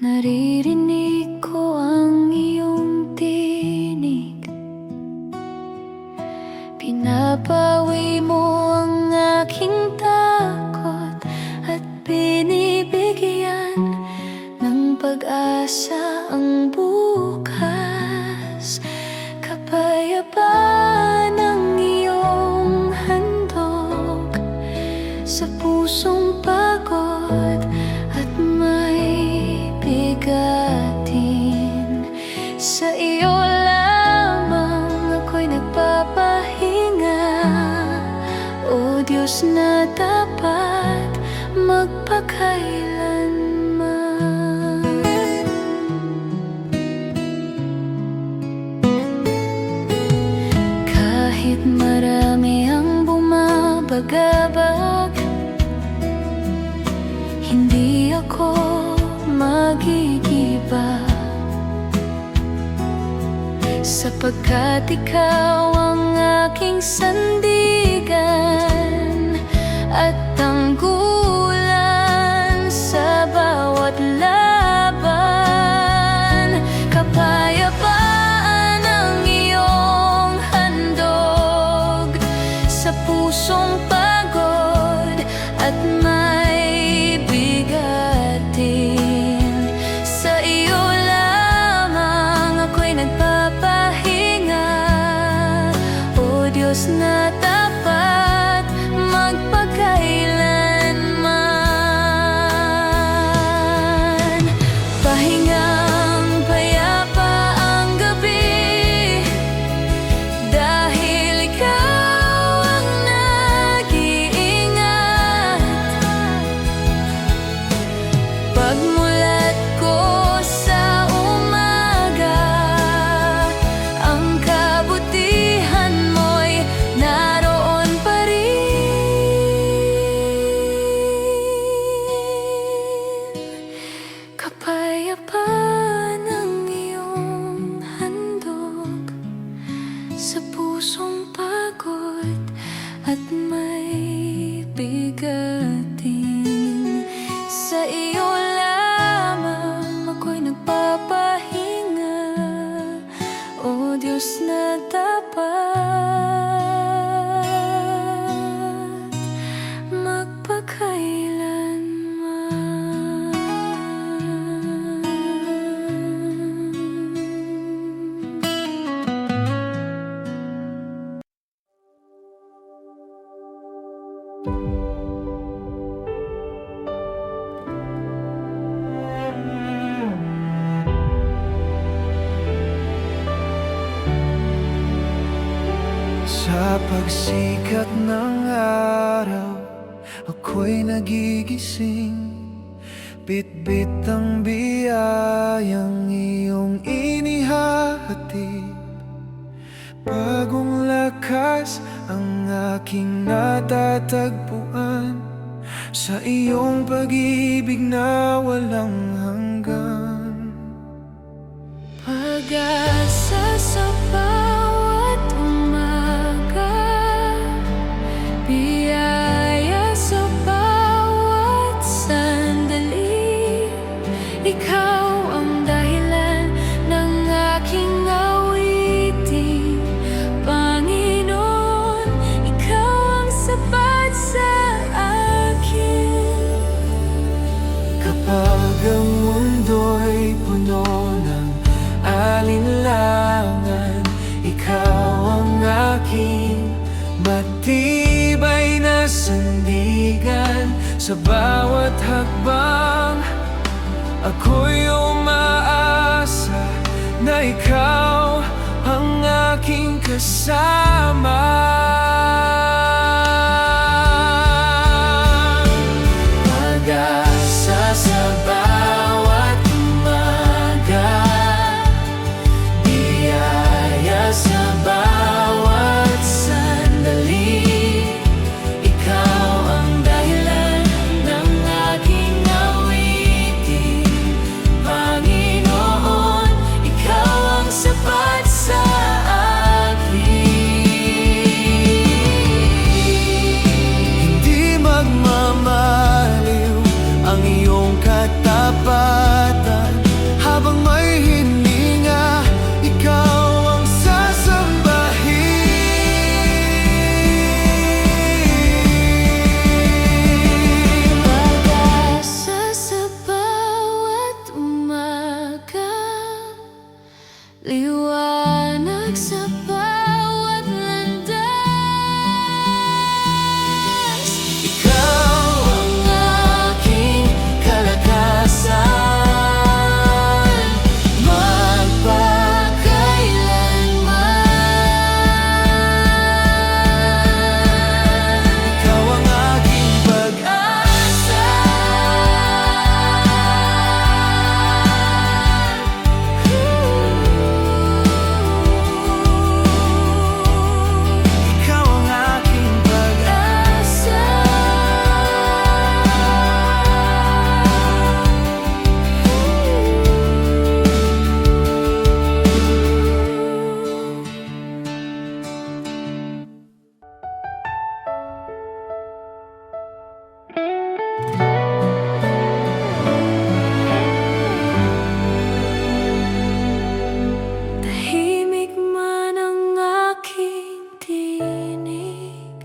naririnig ko ang iyong tinig. Pinapawi mo ang aking takot at binibigyan ng pag-asa ang bukas. Kapayapaan ang iyong handog sa pusong pagod at may bigatin. Sa iyo lamang ako'y nagpapahinga, O Diyos na tapat magpakailanman. Kahit marami ang bumabagabag, hindi ako magigiba, sapagkat ikaw ang aking sandigan at tanggulan sa bawat laban. Kapayapaan ang iyong handog sa pusong pagod at may bigatin. Sa iyo lamang ako'y nagpapahinga, O Diyos na tapat Kapag sikat ng araw, ako'y nagigising. Bitbit ang biyayang iyong inihahatid. Bagong lakas ang aking natatagpuan sa iyong pag-ibig na walang hanggan. Pag-asa sa bawat umaga, biyaya sa bawat sandali. Ikaw ang dahilan ng aking awitin, Panginoon. Ikaw ang sapat sa akin. Kapag ang mundo'y puno ng alinlangan, ikaw ang aking matibay na sandigan. Sa bawat hakbang, ako'y umaasa na ikaw ang aking kasama. Pag-asa sa bawat umaga, biyaya sa bawat sandali. Ikaw ang dahilan ng aking awitin, Panginoon. Ikaw ang sapat sa akin. Hindi magmamaliw ang iyong katapatan. Habang may hininga, ikaw ang sasambahin. Pag-asa sa bawat umaga, liwanag sa bawat landas. Ikaw ang aking kalakasan, magpakailanman. Ikaw ang aking pag-asa. Ikaw ang aking pag-asa. Tahimik man ang aking tinig,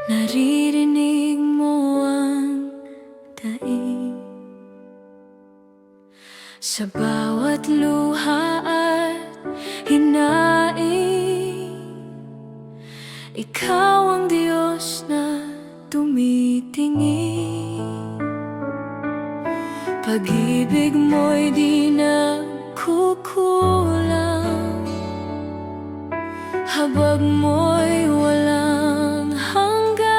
naririnig mo ang daig. Sa bawat luha at hinaing, ikaw ang Diyos na tumitingin. Pag-ibig mo'y di nagkukulang, habag mo'y walang hanggan.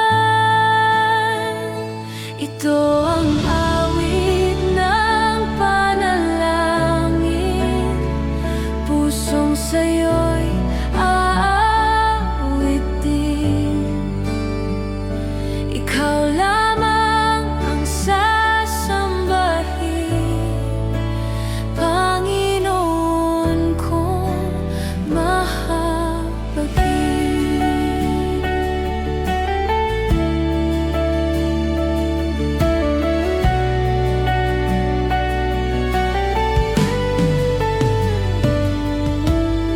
Ito ang awit ng panalangin, pusong sa'yo'y aawitin. Ikaw lamang ang sasambahin, Panginoon kong mahabagin.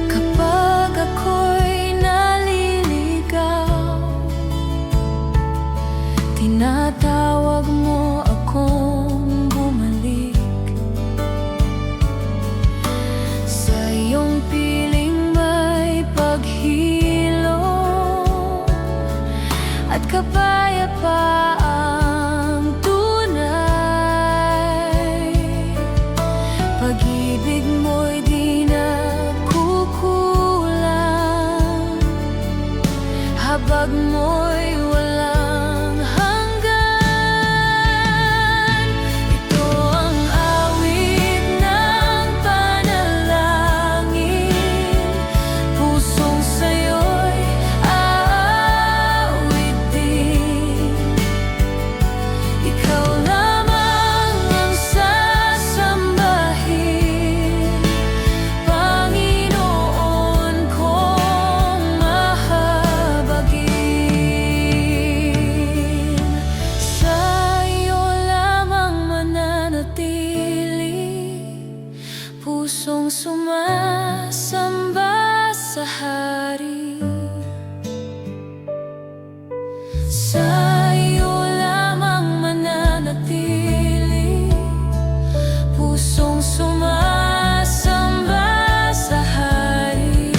Kapag ako'y naliligaw, tinatawag mo akong bumalik. Sa iyong piling may paghilom at kapayapaang tunay. Pag-ibig mo'y di nagkukulang, pag-ibig mo'y walang hanggan. Ito ang awit ng panalangin, pusong sa'yo'y aawitin. Ikaw lamang ang sasambahin, Panginoon kong mahabagin. Sa'yo lamang mananatili, pusong sumasamba sa hari. Sa'yo lamang mananatili, pusong sumasamba sa hari.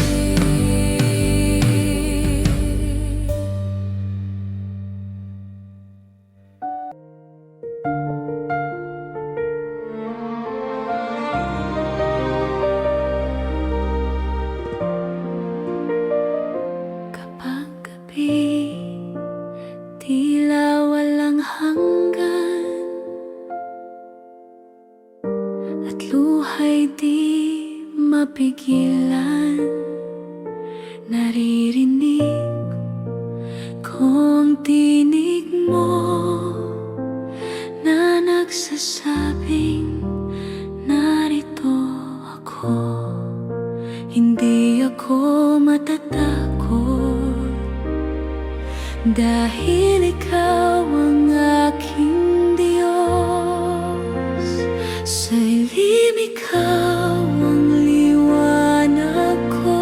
Kapag gabi, tila walang hanggan, at luha'y di mapigilan. Naririnig ko ang tinig mo na nagsasabing, narito ako. Hindi ako matatakot, dahil ikaw ang aking Diyos. Sa ilim ikaw ang liwanag ko,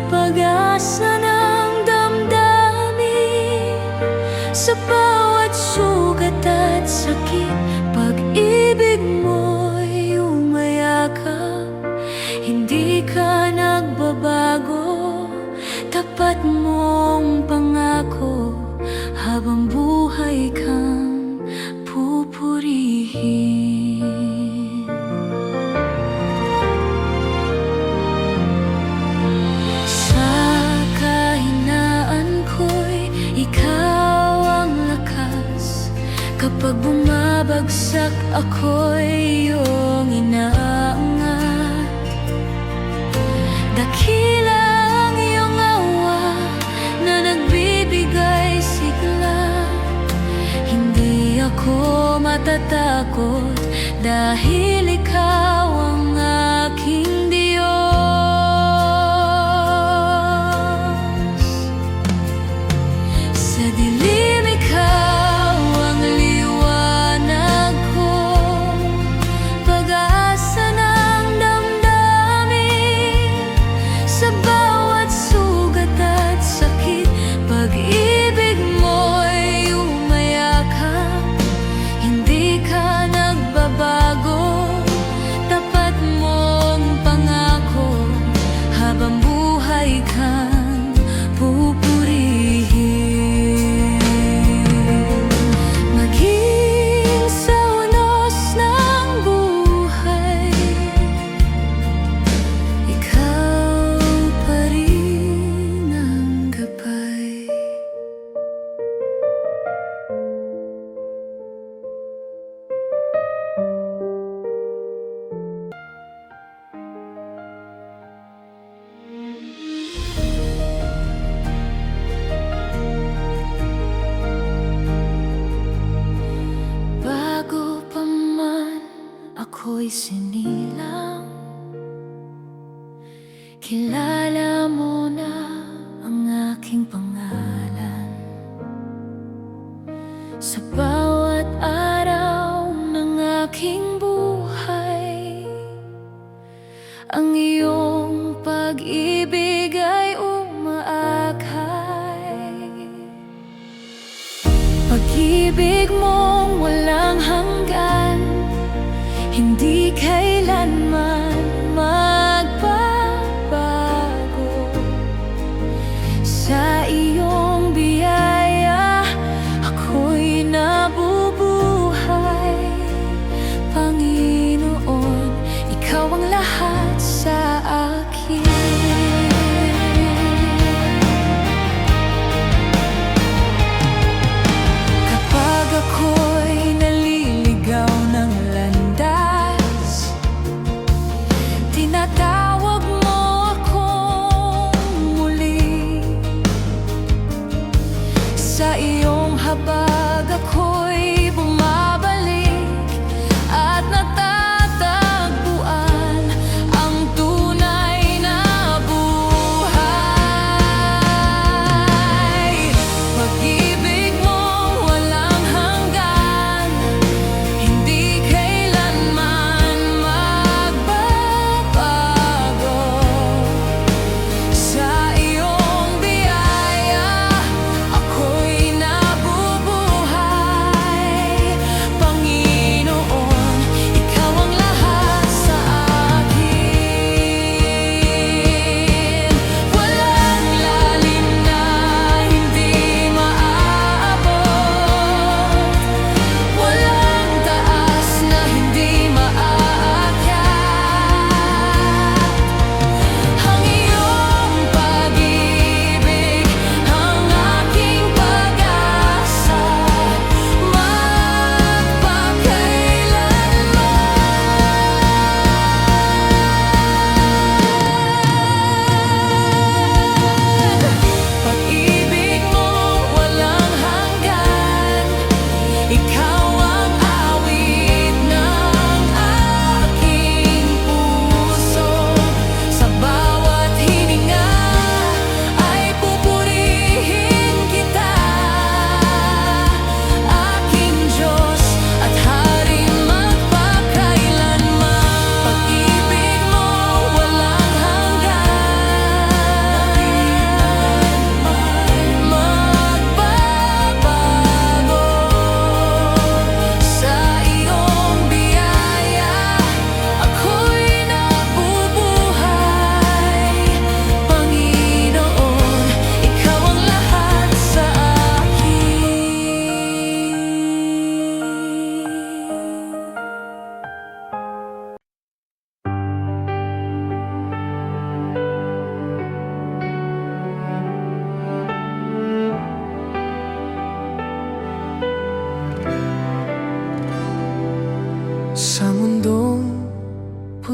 pag-asa ng damdamin. Sa bawat sugat at sakit, pag-ibig mo'y umayakap. Hindi ka nagbabago, tapat mong pangako, habang buhay kang pupurihin. Sa kahinaan ko'y ikaw ang lakas, kapag bumabagsak ako'y iyong inaangat. Dakila ang iyong awa na nagbibigay sigla. Hindi ako matatakot, dahil ikaw ang aking Diyos. Sa dilim ikaw ang liwanag ko, pag-asa ng damdamin. Sa bawat sugat at sakit, pag-ibig mo'y umayakap. Hindi ka nagbabago, tapat mong pangako, habang buhay kang pupurihin. Maging sa unos ng buhay, ikaw pa rin ang gabay. Bago pa man ako'y sinilang, kilala mo na ang aking pangalan. Sa bawat araw ng aking buhay, ang iyong pag-ibig ay umaakay. Pag-ibig mong walang hanggan, hindi kailanman magbabago. Sa iyong biyaya ako'y nabubuhay. Panginoon, ikaw ang lahat sa akin.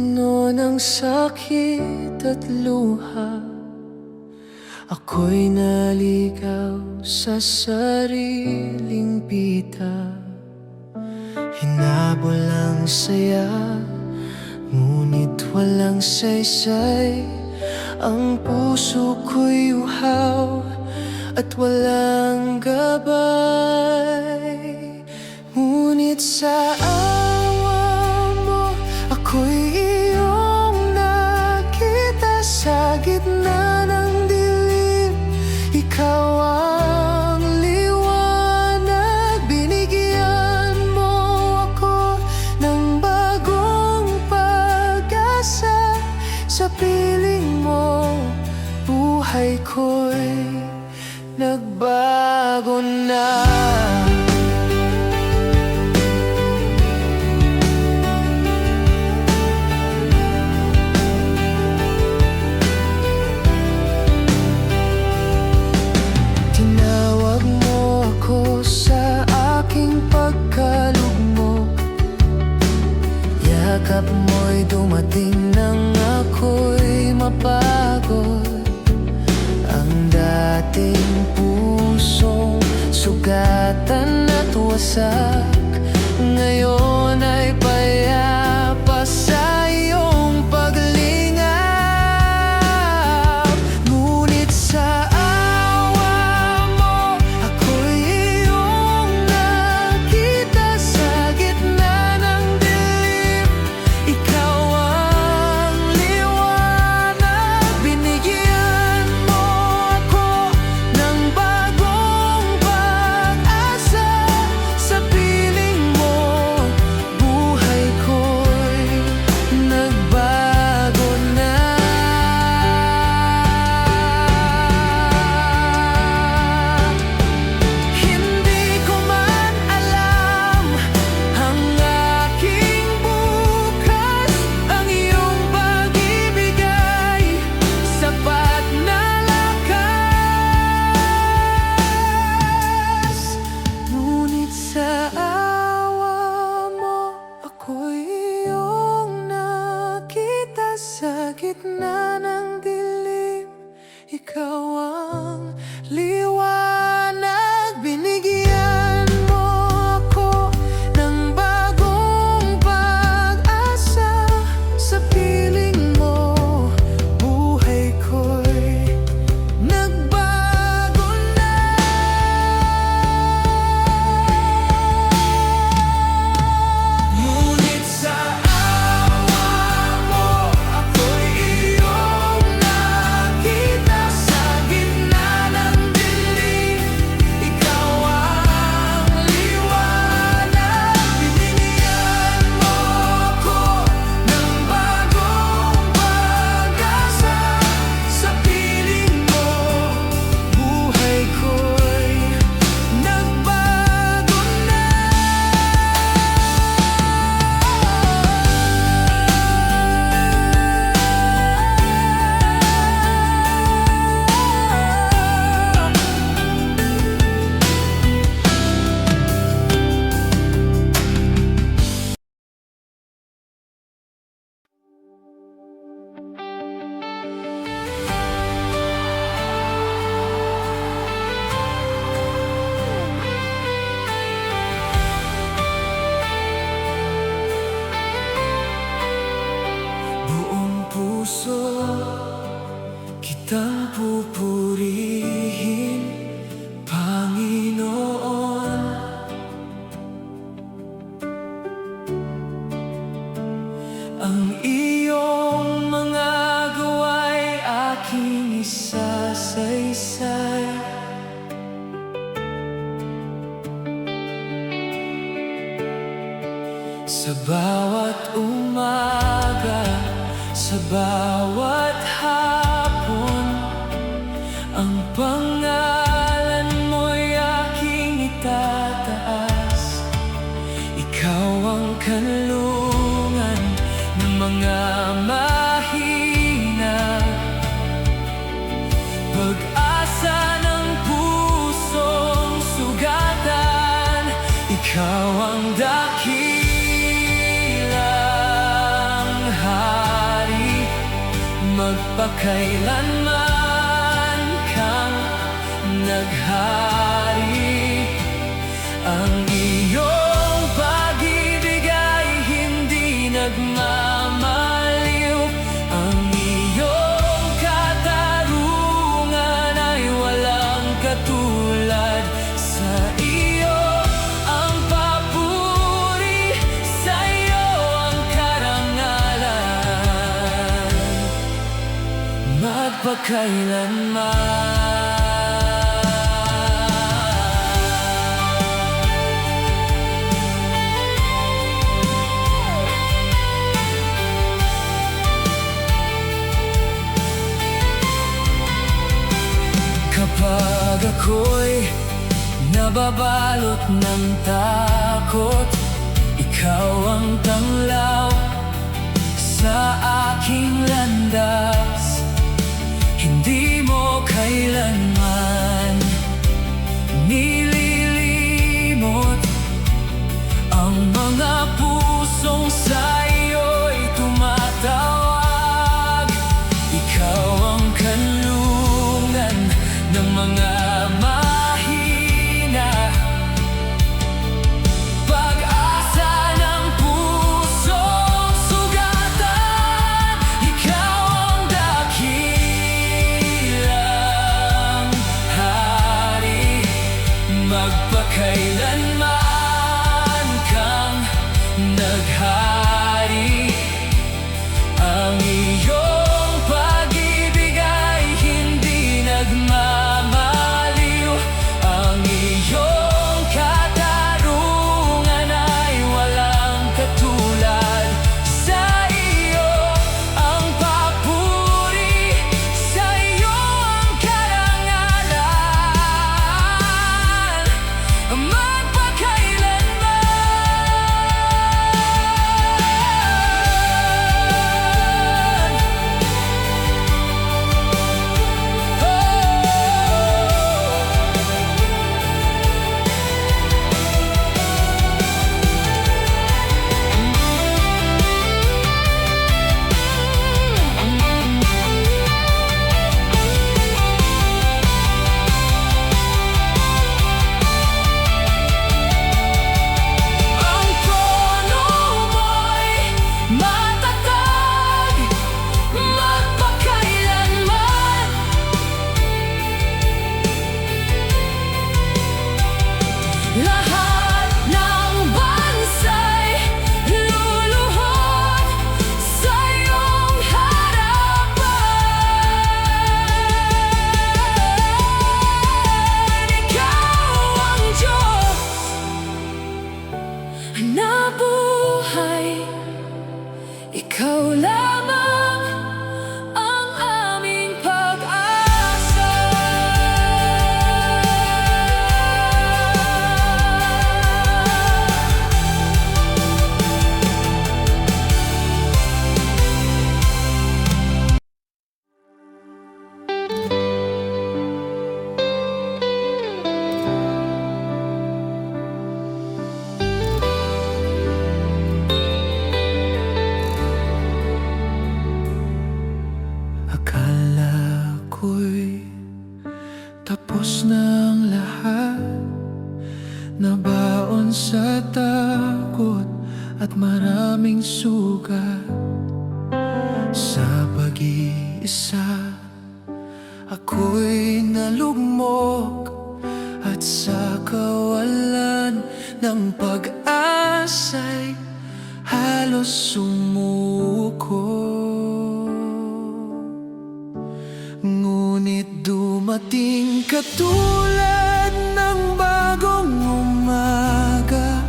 puno ng sakit at luha. Ako'y naligaw sa sariling pita. Hinabol ang saya, ngunit walang saysay. Ang puso ko'y uhaw at walang gabay. Ngunit sa awa mo, ako'y iyong nakita sa gitna ng dilim. Ikaw ang liwanag, binigyan mo ako ng bagong pag-asa. Sa piling mo, buhay ko'y nagbago na. Tinawag mo ako sa aking pagkalugmok. Yakap mo'y dumating nang ako'y mapagod. Ang dating pusong sugatan at wasak, ngayon ay payapa sa iyong paglingap. Ngunit sa awa mo, ako'y iyong nakita sa gitna ng dilim. Ikaw ang liwanag, binigyan mo ako ng bagong pag-asa. Sa piling mo, buhay ko'y nagbago na. Hindi ko man alam ang aking bukas, ang iyong pag-ibig ay sapat na lakas. Ngunit sa awa mo, ako'y iyong nakita sa gitna ng dilim. Ikaw ang liwanag, binigyan mo ako ng bagong pag-asa. Sa piling mo, buhay ko'y nagbago na. Ngunit sa awa mo, ako'y iyong nakita sa gitna ng dilim. Ikaw ang liwanag, binigyan mo ako ng bagong pag-asa. Sa piling mo, buhay ko'y nagbago na. Buong puso kitang pupurihin, Panginoon. Ang iyong mga gawa'y aking isasaysay. Sa bawat umaga, sa bawat hapon, ang pangalan mo'y aking itataas. Ikaw ang kanlungan ng mga mahina, pag-asa ng pusong sugatan. Ikaw ang dakilang magpakailanman kang naghari. Ang iyong pag-ibig ay hindi nagmamaliw. Ang iyong katarungan ay walang katulad. Sa iyo ang papuri, sa iyo ang karangalan, magpakailanman. Kapag ako'y nababalot ng takot, ikaw ang tanglaw sa aking landas. Hindi mo kailanman nililimot ang mga pusong sa iyo'y tumatawag. Ikaw ang kanlungan ng mga mahina, pag-asa ng pusong sugatan. Ikaw ang dakilang hari, magpakailanman kang naghari. Ang iyong pag-ibig ay hindi nagmamaliw. Ang iyong katarungan ay walang katulad. Sa iyo ang papuri, sa iyo ang karangalan, magpakailanman. Ang trono mo'y matatag, magpakailanman. Lahat ng bansa'y luluhod sa iyong harapan. Ikaw ang Diyos na buhay, ikaw lamang ang aming pag-asa. Akala ko'y tapos na ang lahat, nabaon sa takot at maraming sugat. Sa pag-iisa ako'y nalugmok, at sa kawalan ng pag-asa'y halos sumuko. Ngunit dumating katulad ng bagong umaga,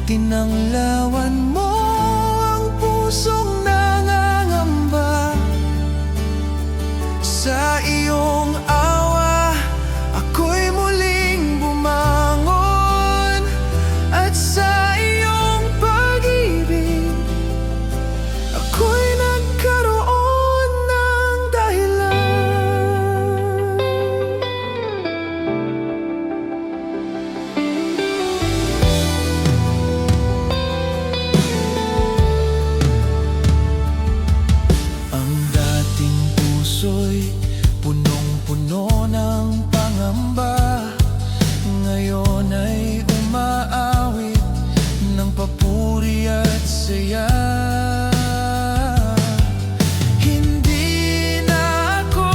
tinanglawan mo ang pusong nangangamba. Sa iyong awa ako'y muling bumangon, at sa iyong pag-ibig ako'y nagkaroon ng dahilan. Ang dating puso'y punong-puno ng pangamba. Ngayon ay umaawit ng papuri at saya. Hindi na ako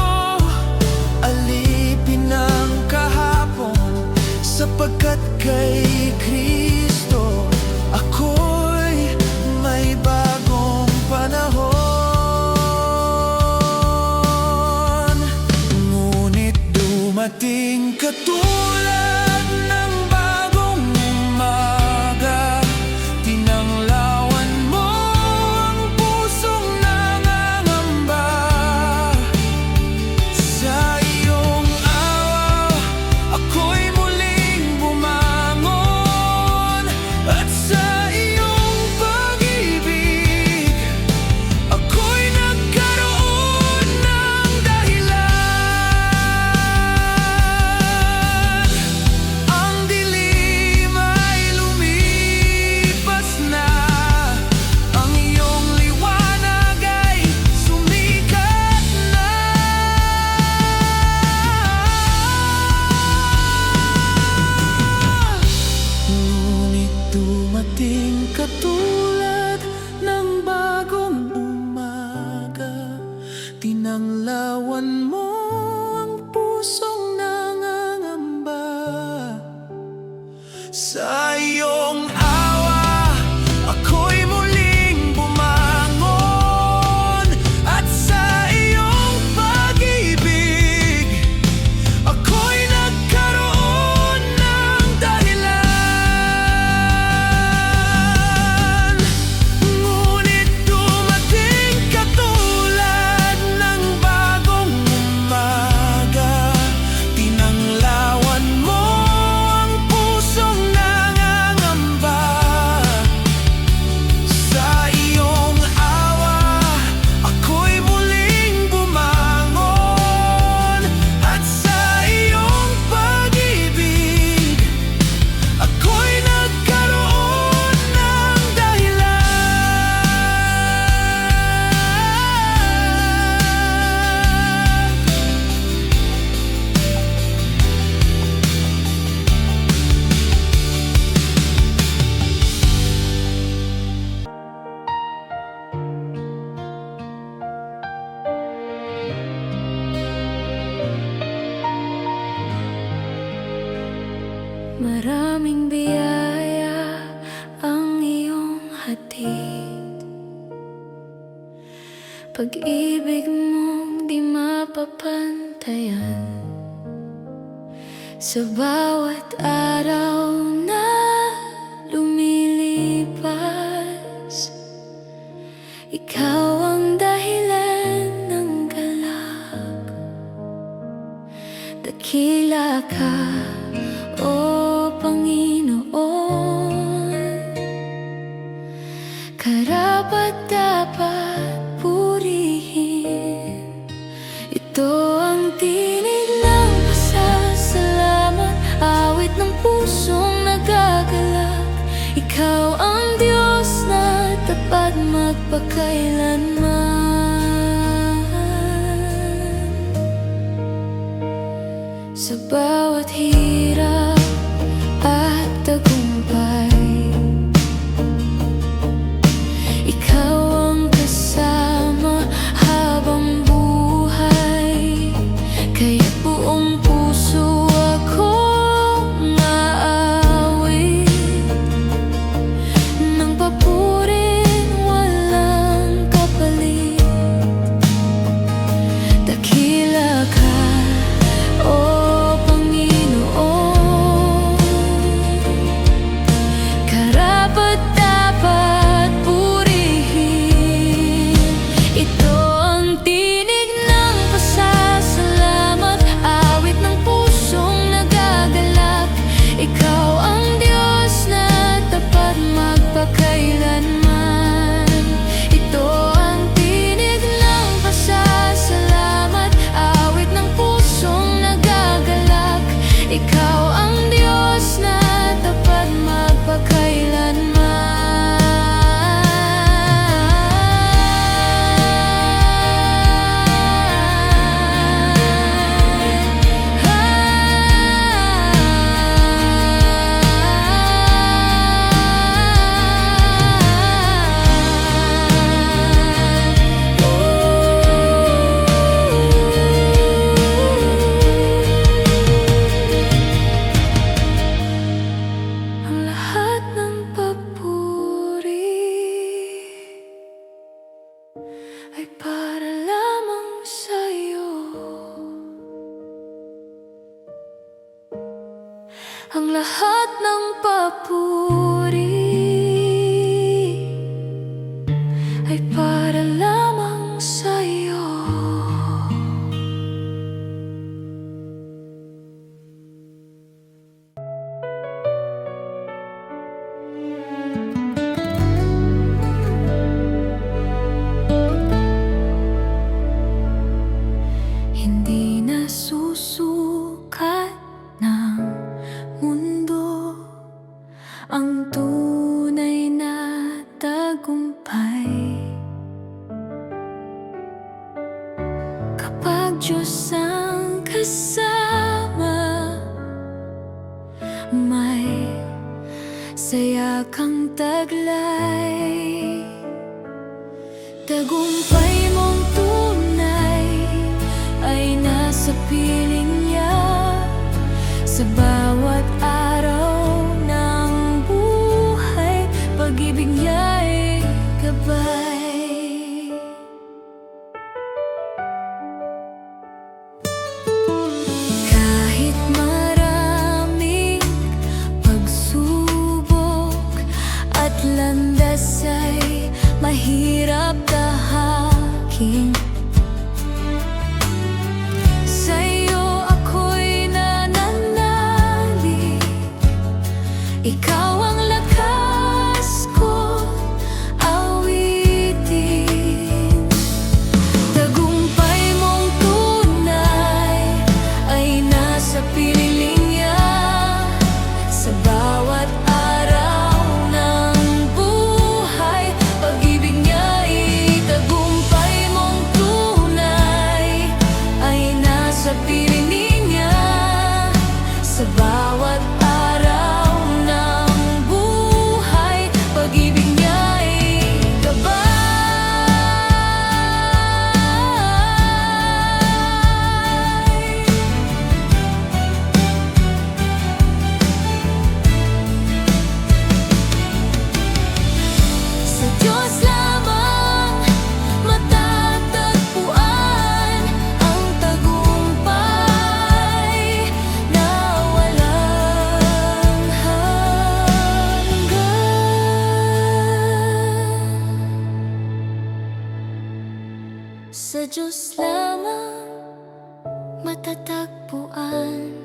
alipin ng kahapon, sapagkat kay Kristo ako'y may bagong panahon. Ngunit dumating katulad ng bagong umaga, tinanglawan mo ang pusong nangangamba. Sa iyong awa ako'y muling bumangon, at sa iyong pag-ibig ako'y nagkaroon ng dahilan. Ang dilim ay lumipas na, ang iyong liwanag ay sumikat na. Ngunit dumating katulad ng bagong umaga, tinanglawan mo ang pusong nangangamba. Sa iyong awa ako'y muling bumangon, at sa iyong pag-ibig ako'y nagkaroon ng dahilan. Ngunit dumating katulad ng bagong umaga, tinanglawan mo ang pusong nangangamba. Sa iyong awa ako'y muling bumangon, at sa iyong pag-ibig ako'y nagkaroon ng Maraming biyaya ang iyong hatid, pag-ibig mong di mapapantayan. Sa bawat araw na lumilipas, ikaw ang dahilan ng galak. Dakila ka, O Panginoon, karapat-dapat purihin. Ito ang tinig ng pasasalamat, awit ng pusong nagagalak. Ikaw ang Diyos na tapat magpakailanman. Sa bawat hirap at tagumpay, ikaw ang kasama habang buhay. Kaya't buong puso akong aawit ng papurin walang kapalit. Dakila ka, O Panginoon, ay para lamang sa'yo. Ang lahat ng papuri ay para lamang sa'yo. Hindi na susukat ng mundo ang tunay na tagumpay kapag Diyos ang kasama. May saya kang taglay, tagumpay mong tunay ay nasa piling niya. Sa bawat araw ng buhay, pag-ibig niya ay gabay. Kahit maraming pagsubok at landas ay mahirap tahaking, ikaw ang lakas ko awitin. Tagumpay mong tunay ay nasa piling niya. Sa bawat araw ng buhay, pag-ibig niya ay tagumpay mong tunay ay nasa piling niya. Sa bawat sa Diyos lamang matatagpuan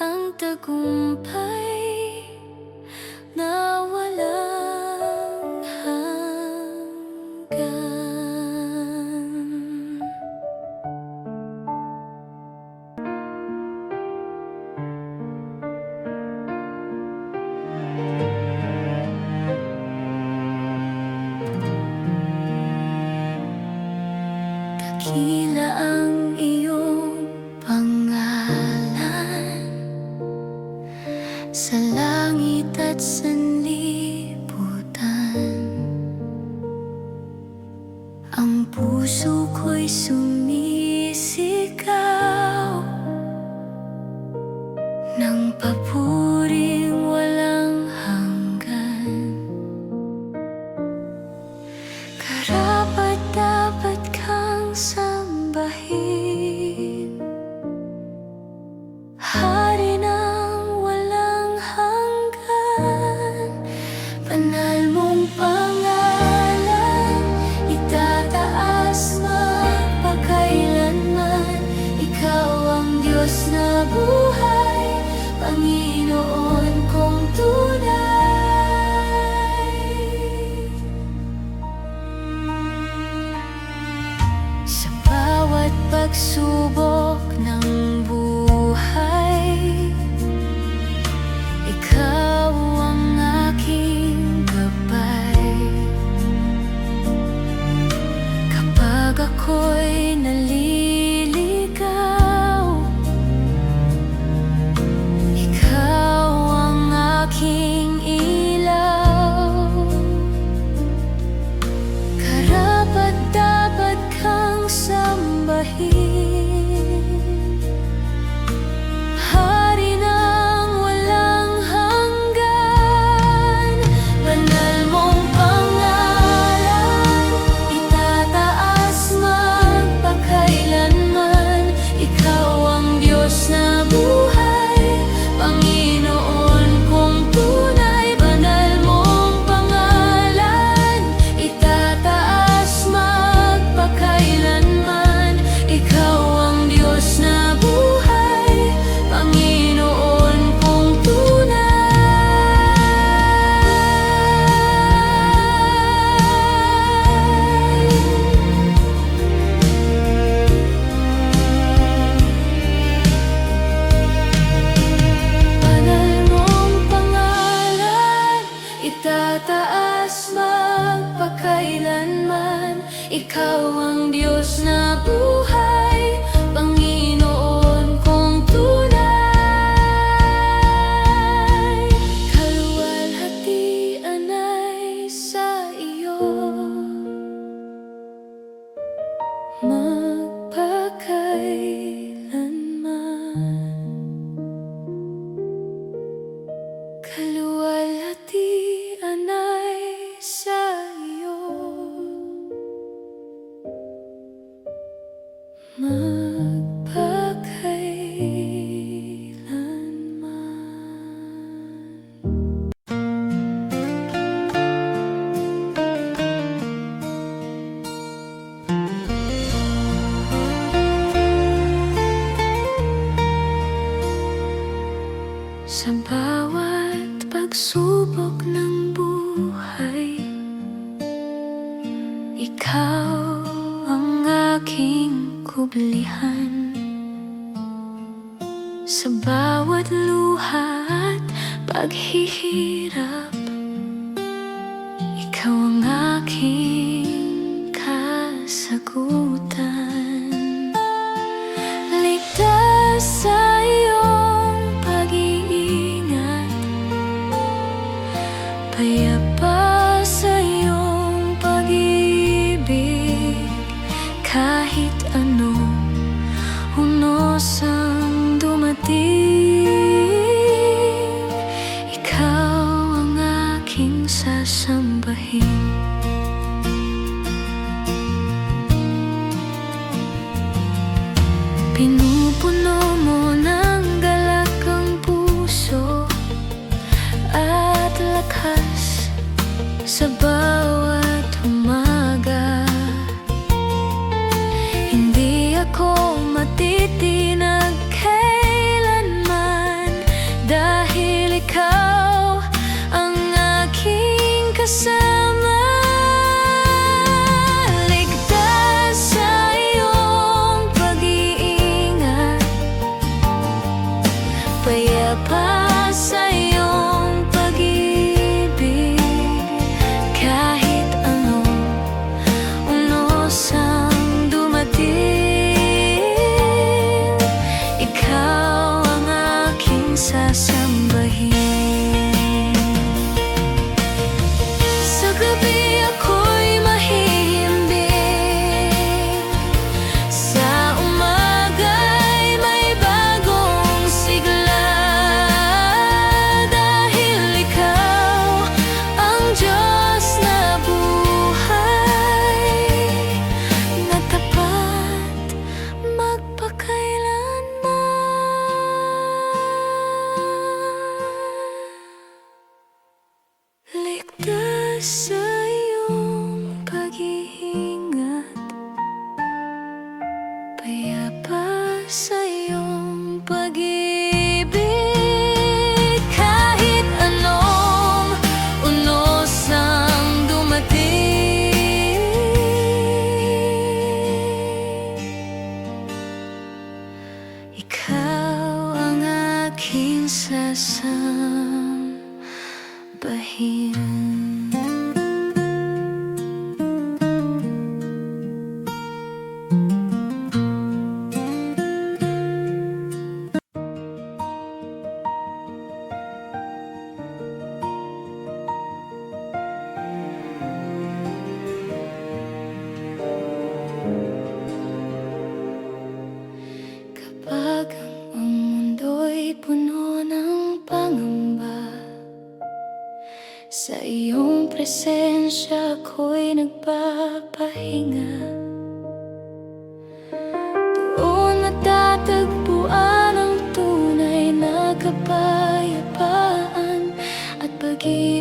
ang tagumpay na walang hanggan. Dakila ang iyong pangalan sa langit at sanlibutan. Ang puso ko'y sumisigaw ng papuring walang hanggan. Karapat-dapat kang sambahin, Hari ng walang hanggan. Banal mong pangalan itataas mapagkailanman. Ikaw ang Diyos na buhay, Panginoon kong tunay. Sa bawat pagsubok ng buhay, ikaw ang aking gabay. Kapag ako'y naliligaw, ikaw ang aking ilaw. Karapat-dapat kang sambahin, Hari ng walang hanggan. Banal mong pangalan Ikaw ang Diyos na buhay, Panginoon kong tunay. Kaluwalhatian ay sa iyo, magpakailanman. Kaluwalhatian ay sa iyo, magpakailanman. Sa bawat pagsubok ng buhay, ikaw ang aking kublihan. Sa bawat luha at paghihirap, ikaw ang aking kasagutan. Ligtas sa iyong pag-iingat, payapa sa iyong pag-ibig. Kahit anong unos ang dumating, ikaw ang aking sasambahin. Pinupuno mo ng galak ang puso at lakas sa bawat umaga. Hindi ako matitinag kailanman, dahil ikaw ang aking kasama. Ligtas sa iyong pag-iingat, payapa sa iyong pag-ibig. Kahit anong unos ang dumating, ikaw ang aking sasambahin. Sa gabi ako'y mahihimbing, sa umaga'y may bagong sigla. Dahil ikaw ang Diyos na buhay, na tapat magpakailanman. Ligtas sa iyong pag-iingat, payapa sa iyong pag-ibig. Kahit anong unos ang dumating, ikaw ang aking sasambahin. Kapag ang mundo'y puno ng pangamba, sa iyong presensya ako'y nagpapahinga. Doon matatagpuan ang tunay na kapayapaan at pag-ibig.